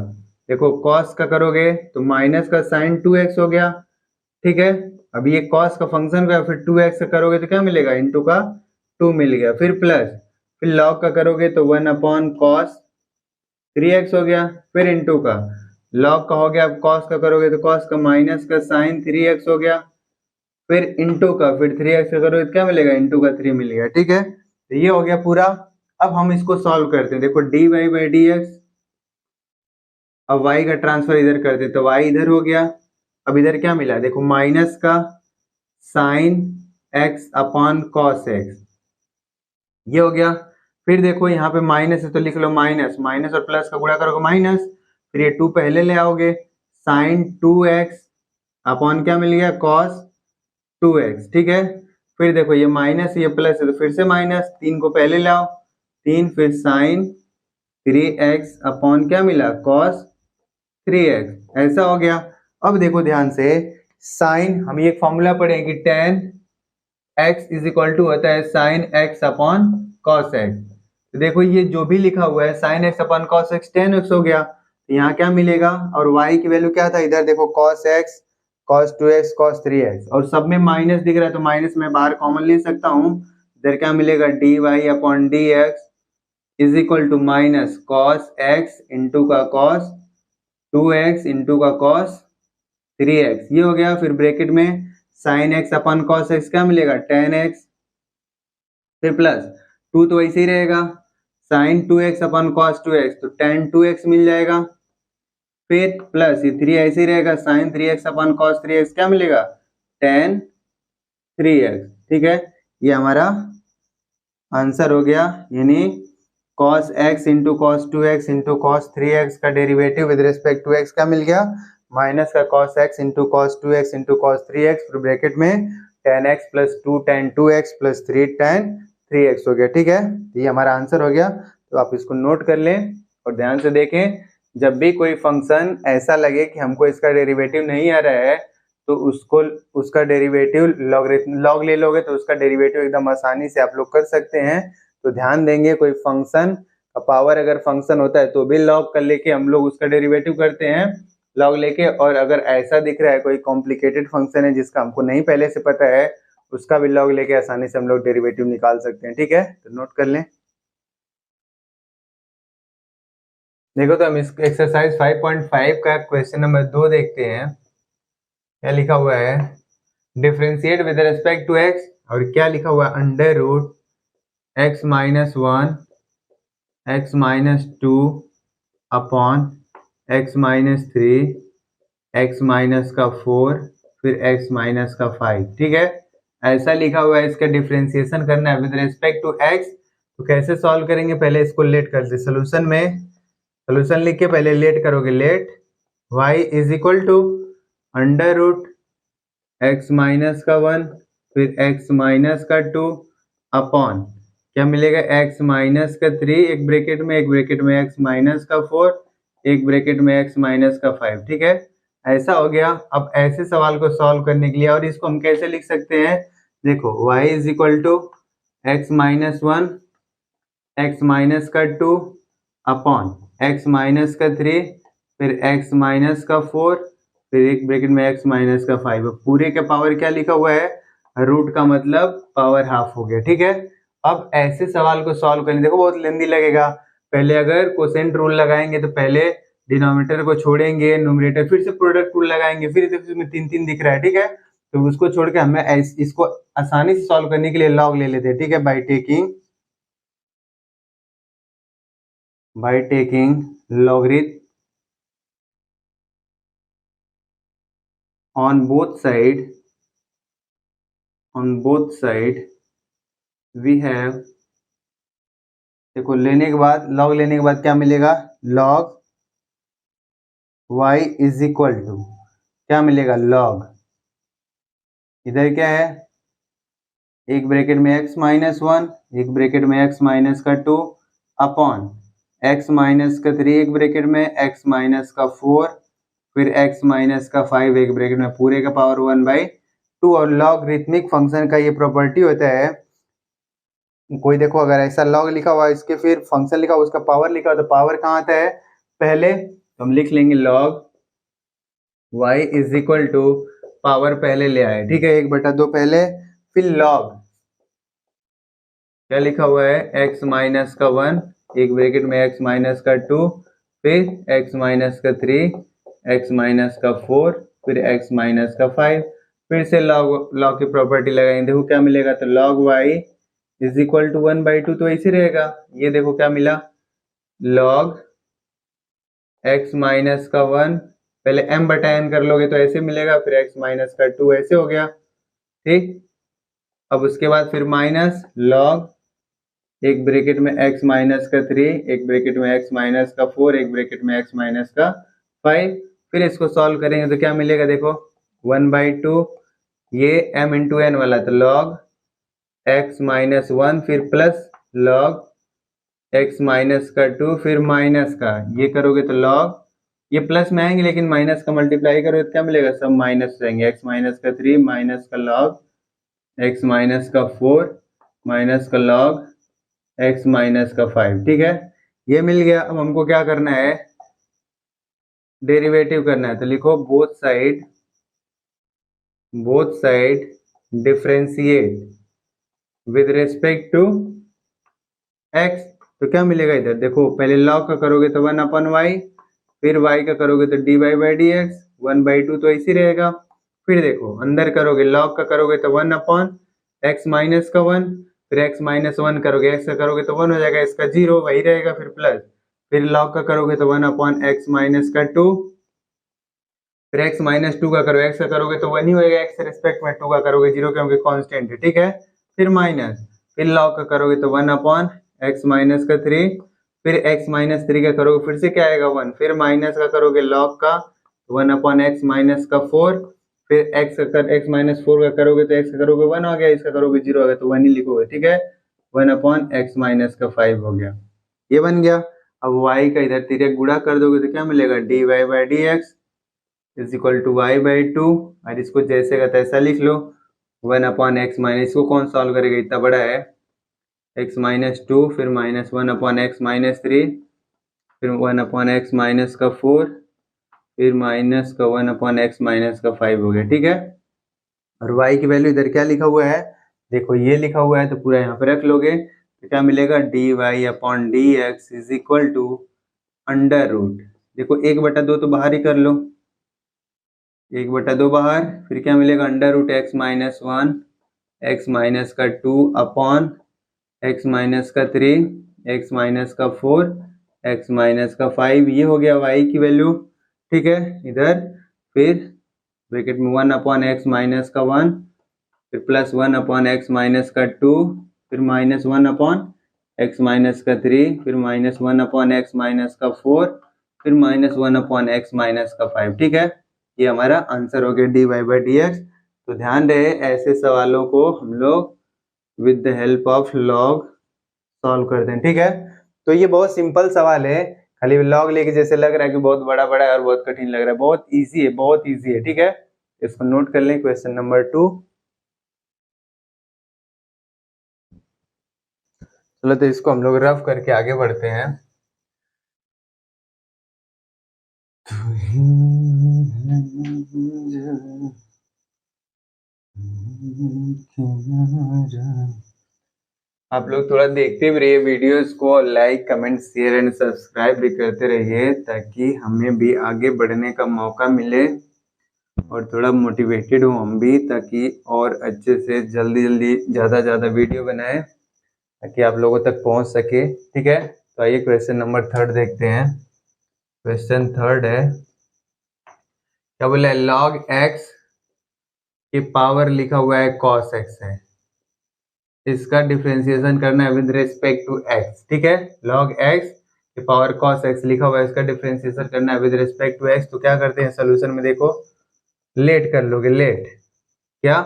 देखो cos का करोगे तो माइनस का sin 2x हो गया। ठीक है, अब ये cos का फंक्शन का फिर 2x का करोगे तो क्या मिलेगा, इंटू का 2 मिल गया, फिर प्लस फिर log का करोगे तो 1/cos 3x हो गया, फिर इंटू का log का हो गया, अब cos का करोगे तो cos का माइनस का sin 3x हो गया, फिर इंटू का फिर 3x का करोगे तो क्या मिलेगा, इंटू का 3 मिल गया। ठीक है, तो ये हो गया पूरा। अब हम इसको सॉल्व करते हैं, देखो dy/dx, अब y का ट्रांसफर इधर करते तो y इधर हो गया, अब इधर क्या मिला, देखो माइनस का sin x upon cos x, ये हो गया। फिर देखो यहाँ पे माइनस है तो लिख लो माइनस, माइनस और प्लस का गुणा करोगे माइनस, फिर ये 2 पहले ले आओगे, sin 2x अपॉन क्या मिल गया, cos 2x। ठीक है, फिर देखो ये माइनस ये प्लस है तो फिर से माइनस, 3 को पहले लाओ 3, फिर sin 3x अपॉन क्या मिला, cos 3x, ऐसा हो गया। अब देखो ध्यान से, साइन हम ये फॉर्मूला पढ़े कि tan x is equal to होता है sin x upon cos x। तो देखो ये जो भी लिखा हुआ है sin x upon cos x tan x हो गया, तो यहाँ क्या मिलेगा, और y की वैल्यू क्या था, इधर देखो cos x cos 2x cos 3x, और सब में माइनस दिख रहा है तो माइनस में बाहर कॉमन ले सकता हूँ, इधर क्या मिलेगा, dy upon dx is equal to minus cos x into का cos 2x इंटू का cos 3x, ये हो गया। फिर ब्रैकेट में sin x अपन cos x क्या मिलेगा, tan x, फिर प्लस 2 तो वैसे ही रहेगा, sin 2x अपन cos 2x तो tan 2x मिल जाएगा, फिर प्लस ये 3 ऐसे ही रहेगा, sin 3x अपन cos 3x क्या मिलेगा, tan 3x। ठीक है, ये हमारा आंसर हो गया, यानी cos x into cos 2x into cos 3x का derivative with respect to x क्या मिल गया, माइनस का cos x into cos 2x into cos 3x, फिर ब्रैकेट में tan x plus 2 tan 2x plus 3 tan 3x हो गया। ठीक है, ये हमारा आंसर हो गया। तो आप इसको नोट कर लें और ध्यान से देखें, जब भी कोई फंक्शन ऐसा लगे कि हमको इसका डेरिवेटिव नहीं आ रहा है तो उसको उसका डेरिवेटिव लॉग ले लोगे तो उसका डेरिवेटिव एकदम आसानी से आप लोग कर सकते हैं। तो ध्यान देंगे, कोई फंक्शन का पावर अगर फंक्शन होता है तो भी लॉग कर लेके हम लोग उसका डेरिवेटिव करते हैं लॉग लेके, और अगर ऐसा दिख रहा है कोई कॉम्प्लिकेटेड फंक्शन है जिसका हमको नहीं पहले से पता है उसका भी लॉग लेके आसानी से हम लोग डेरिवेटिव निकाल सकते हैं। ठीक है, तो नोट कर लें। देखो तो हम इस एक्सरसाइज 5.5 का क्वेश्चन नंबर 2 देखते हैं। क्या लिखा हुआ है, differentiate with respect to x, और क्या लिखा हुआ है, under root x minus 1 x minus 2 upon x minus 3 x minus का 4 फिर x माइनस का 5। ठीक है, ऐसा लिखा हुआ है, इसका डिफरेंशिएशन करना है विद रिस्पेक्ट टू x। तो कैसे सॉल्व करेंगे, पहले इसको लेट करते, सोल्यूशन में सोल्यूशन लिख के पहले लेट करोगे, let y is equal to under root x minus का 1 फिर x माइनस का 2 अपॉन क्या मिलेगा, x माइनस का 3 एक ब्रैकेट में, एक ब्रैकेट में x माइनस का 4 एक ब्रैकेट में x माइनस का 5। ठीक है, ऐसा हो गया। अब ऐसे सवाल को सॉल्व करने के लिए, और इसको हम कैसे लिख सकते हैं, देखो y is equal to x minus 1 x minus का 2 अपॉन x माइनस का 3 फिर x माइनस का 4 फिर एक ब्रैकेट में x माइनस का 5। पूरे के पावर क्या लिखा हुआ है, रूट का मतलब पावर हाफ हो गया। ठीक है, अब ऐसे सवाल को सॉल्व करने, देखो बहुत लेंदी लगेगा, पहले अगर कोसेंट रूल लगाएंगे तो पहले डिनोमिनेटर को छोड़ेंगे, न्यूमरेटर फिर से प्रोडक्ट रूल लगाएंगे, फिर देखो इसमें 3 दिख रहा है। ठीक है, तो उसको छोड़ के हमें इसको आसानी से सॉल्व करने के लिए लॉग ले लेते हैं। ठीक है, by taking logarithm on both side we have, देखो लेने के बाद log लेने के बाद क्या मिलेगा, log y is equal to क्या मिलेगा, log, इधर क्या है, एक ब्रैकेट में x माइनस 1, एक ब्रैकेट में x माइनस का 2 अपॉन x माइनस का 3, एक ब्रैकेट में x माइनस का 4, फिर x माइनस का 5, एक ब्रैकेट में पूरे का पावर 1/2। और लॉगरिथमिक फंक्शन का ये प्रॉपर्टी होता है, कोई देखो अगर ऐसा लॉग लिखा हुआ है इसके फिर फंक्शन लिखा हुआ उसका पावर लिखा हुआ तो पावर कहाँ आता है, पहले तो हम लिख लेंगे log y is equal to power पहले ले आए, ठीक है, 1/2 पहले, फिर log क्या लिखा हुआ है, x माइनस का 1, एक ब्रैकेट में x माइनस का 2, फिर x माइनस का 3, x माइनस का 4, फिर x माइनस का 5, फिर से log की प्रॉपर्टी लगाएंगे, देखो क्या मिलेगा, तो log y is equal to 1/2, तो ऐसे रहेगा, ये देखो क्या मिला, log x माइनस का 1, पहले m/n कर लोगे तो ऐसे मिलेगा, फिर x माइनस का 2 ऐसे हो गया, ठीक। अब उसके बाद फिर माइनस log, एक ब्रैकेट में x माइनस का 3, एक ब्रैकेट में x माइनस का 4, एक ब्रैकेट में x माइनस का 5, फिर इसको सॉल्व करेंगे तो क्या मिलेगा, देखो 1/2, ये m इंटू n वाला तो log x माइनस 1, फिर प्लस log x माइनस का 2, फिर माइनस का, ये करोगे तो log, ये प्लस में आएंगे लेकिन माइनस का मल्टीप्लाई करोगे तो क्या मिलेगा, सब माइनस रहेंगे, x माइनस का 3 माइनस का log x माइनस का 4 माइनस का log x माइनस का 5, ठीक है, ये मिल गया। अब हमको क्या करना है, डेरिवेटिव करना है, तो लिखो both side differentiate with respect to x, तो क्या मिलेगा इधर, देखो पहले log का करोगे तो 1/y, फिर y का करोगे तो dy/dx 1/2, तो ऐसे रहेगा, फिर देखो अंदर करोगे log का करोगे तो 1/x माइनस का 1, फिर x माइनस 1 करोगे, x का करोगे तो 1 हो जाएगा, इसका 0 वही रहेगा, फिर प्लस, फिर log का करोगे तो 1/x माइनस का 2, फिर x माइनस 2 का करो, x का करोगे तो 1 ही होएगा, x के रिस्पेक्ट में 2 का करोगे 0 क्योंकि कांस्टेंट है, ठीक है, फिर माइनस, फिर log का करोगे तो 1/x माइनस का 3, फिर x माइनस 3 का करोगे फिर से क्या आएगा 1, फिर माइनस का करोगे log का 1/x माइनस का 4, फिर x माइनस 4 का करोगे तो x का करोगे 1 हो गया, इसका करोगे 0 हो गया, तो 1 ही लिखोगे, ठीक है, 1/x माइनस का 5 हो गया, ये बन गया। अब y का इधर तिरक गुणा कर दोगे तो क्या मिलेगा, dy/dx is equal to y/2, और इसको जैसे का तैसा लिख लो, 1/x माइनस, इसको कौन सॉल्व करेगा, इतना बड़ा है, x माइनस 2, फिर माइनस 1/x माइनस 3, फिर 1/x माइनस का 4, फिर माइनस का 1/x माइनस का 5 हो गया, ठीक है। और y की वैल्यू इधर क्या लिखा हुआ है, देखो ये लिखा हुआ है तो पूरा यहाँ पे रख लोगे, तो क्या मिलेगा, dy/dx is equal to under root, देखो 1/2 तो बाहर ही कर लो, 1/2 बाहर, फिर क्या मिलेगा, under root x minus 1, x minus का 2 अपॉन x माइनस का 3, x माइनस का 4, x माइनस का 5, ये हो गया y की वैल्यू, ठीक है, इधर फिर ब्रैकेट में 1/x माइनस का 1, फिर प्लस 1/x माइनस का 2, फिर माइनस 1/x माइनस का 3, फिर माइनस 1/x माइनस का 4, फिर माइनस 1/x माइनस का 5, ठीक है, ये हमारा आंसर हो गया dy/dx। तो ध्यान रहे ऐसे सवालों को हम लोग with the help of log solve करते हैं, ठीक है। तो ये बहुत सिंपल सवाल है, खाली लॉग लेके जैसे लग रहा है कि बहुत बड़ा बड़ा है और बहुत कठिन लग रहा है, बहुत इजी है, बहुत इजी है, ठीक है, इसको नोट कर लें। क्वेश्चन नंबर 2, चलो तो इसको हम लोग रफ करके आगे बढ़ते हैं। आप लोग थोड़ा देखते भी रहिए वीडियोस को, like comment share and subscribe भी करते रहिए ताकि हमें भी आगे बढ़ने का मौका मिले और थोड़ा मोटिवेटेड हो हम भी, ताकि और अच्छे से जल्दी जल्दी ज़्यादा वीडियो बनाए ताकि आप लोगों तक पहुंच सके, ठीक है। तो आइए क्वेश्चन नंबर 3 देखते हैं। क्वेश्चन 3 है, क्या बोला है, log x के पावर लिखा हुआ है cos x है, इसका डिफरेंशिएशन करना है विद रिस्पेक्ट टू x, ठीक है। log x के पावर cos x लिखा हुआ है, इसका डिफरेंशिएशन करना है विद रिस्पेक्ट टू x। तो क्या करते हैं सोल्यूशन में, देखो लेट कर लोगे, लेट क्या,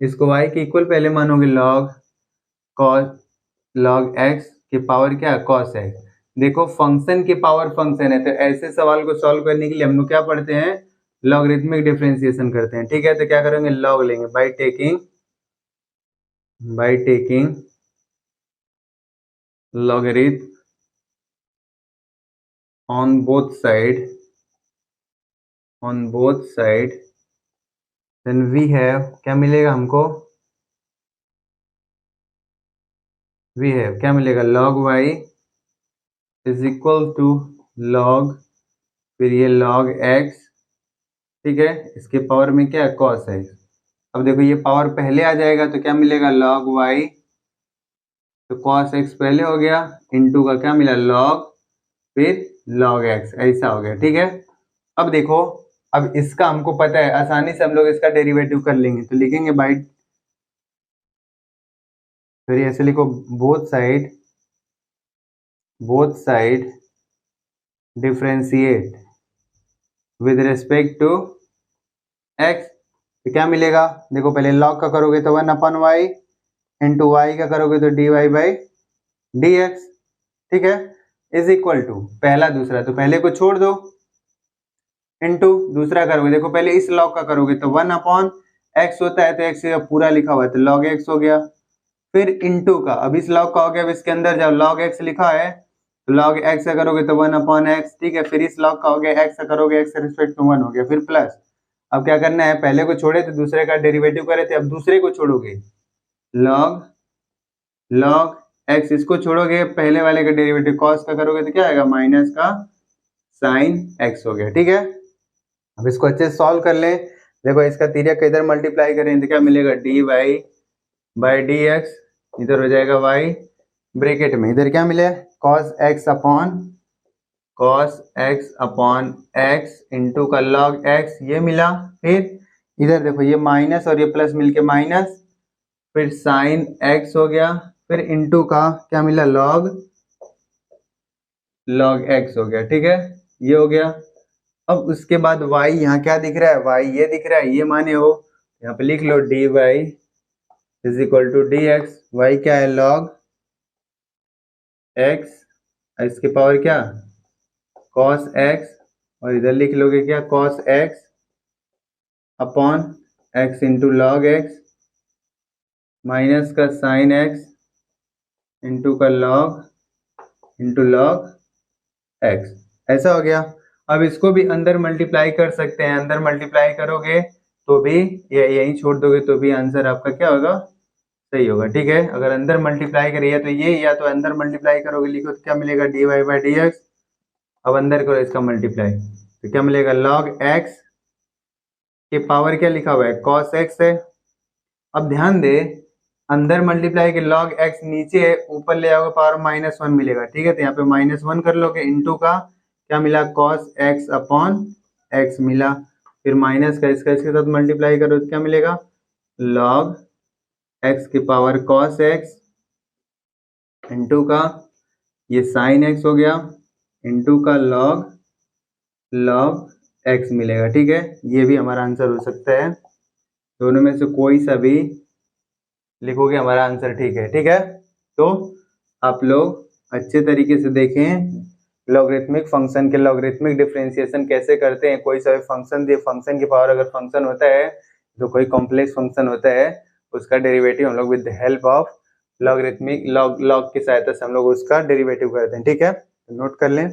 इसको y के इक्वल पहले मानोगे, log x के पावर क्या, cos x। देखो फंक्शन के पावर फंक्शन है, तो ऐसे सवाल को सॉल्व करने के लिए हम लोग क्या पढ़ते हैं, लॉगरिथमिक डिफरेंशिएशन करते हैं, ठीक है। तो क्या करेंगे, log लेंगे bye taking logarithm on both side, then we have, क्या मिलेगा हमको, we have क्या मिलेगा, log y is equal to log, फिर ये log x, ठीक है, इसके पावर में क्या है, cos x। अब देखो ये पावर पहले आ जाएगा तो क्या मिलेगा, log y, तो cos x पहले हो गया, इनटू का क्या मिला, log, फिर log x, ऐसा हो गया, ठीक है। अब देखो, अब इसका हमको पता है, आसानी से हम लोग इसका डेरिवेटिव कर लेंगे। तो लिखेंगे बाई, फिर ऐसे लिखो, both side differentiate with respect to x। तो क्या मिलेगा, देखो पहले log का करोगे तो 1/y, इंटू वाई का करोगे तो dy बाई dx, ठीक है, इज इक्वल टू पहला दूसरा, तो पहले को छोड़ दो, इंटू दूसरा करोगे, देखो पहले इस log का करोगे तो 1/x होता है, तो x पूरा लिखा हुआ है तो log x हो गया, फिर इंटू का, अब इस log का हो गया, अब इसके अंदर जब log x लिखा है तो log x का करोगे तो 1/x, ठीक है, फिर इस log का हो गया, x का करोगे x रिस्पेक्ट टू 1 हो गया, फिर प्लस। अब क्या करना है, पहले को छोड़े तो दूसरे का डेरिवेटिव करे थे, अब दूसरे को छोड़ोगे, log x, इसको छोड़ोगे, पहले वाले का डेरिवेटिव cos का करोगे तो क्या आएगा, माइनस का sin x हो गया, ठीक है। अब इसको अच्छे से सॉल्व कर लें, देखो इसका तिर्यक इधर मल्टीप्लाई करें तो क्या मिलेगा, dy बाई dx, इधर हो जाएगा y, ब्रैकेट में इधर क्या मिले, cos x upon x into का log x, ये मिला, फिर इधर देखो ये माइनस और ये प्लस मिलके माइनस, फिर sin x हो गया, फिर इंटू का क्या मिला, log x हो गया, ठीक है, ये हो गया। अब उसके बाद y यहाँ क्या दिख रहा है, y ये दिख रहा है, ये माने हो, यहाँ पे लिख लो dy is equal to dx, y क्या है, log x, इसके पावर क्या, cos x, और इधर लिख लोगे क्या, cos x upon x into log x, minus का sin x इंटू का log x, ऐसा हो गया। अब इसको भी अंदर मल्टीप्लाई कर सकते हैं, अंदर मल्टीप्लाई करोगे तो भी ये यहीं छोड़ दोगे तो भी आंसर आपका क्या होगा, सही होगा, ठीक है। अगर अंदर मल्टीप्लाई करिए तो ये, या तो अंदर मल्टीप्लाई करोगे, लिखो तो क्या मिलेगा, dy बाई dx, अब अंदर करो इसका मल्टीप्लाई तो क्या मिलेगा, log x के पावर क्या लिखा हुआ है, cos x है। अब ध्यान दे, अंदर मल्टीप्लाई के log x नीचे है, ऊपर ले आओगे पावर -1 मिलेगा, ठीक है, तो यहाँ पे -1 कर लोगे, इंटू का क्या मिला, cos x अपॉन x मिला, फिर माइनस का इसका इसके साथ मल्टीप्लाई करो तो क्या मिलेगा, log x की पावर cos x इंटू का ये sin x हो गया, इंटू का log x मिलेगा, ठीक है। ये भी हमारा आंसर हो सकता है, दोनों में से कोई सा भी लिखोगे हमारा आंसर ठीक है, ठीक है। तो आप लोग अच्छे तरीके से देखें लॉगरिथमिक फंक्शन के लॉगरिथमिक डिफरेंशिएशन कैसे करते हैं। कोई सा भी फंक्शन दे, फंक्शन की पावर अगर फंक्शन होता है तो कोई कॉम्प्लेक्स फंक्शन होता है, उसका डेरिवेटिव हम लोग with the help of logarithmic log की सहायता से हम लोग उसका डेरिवेटिव करते हैं, ठीक है। नोट कर लें।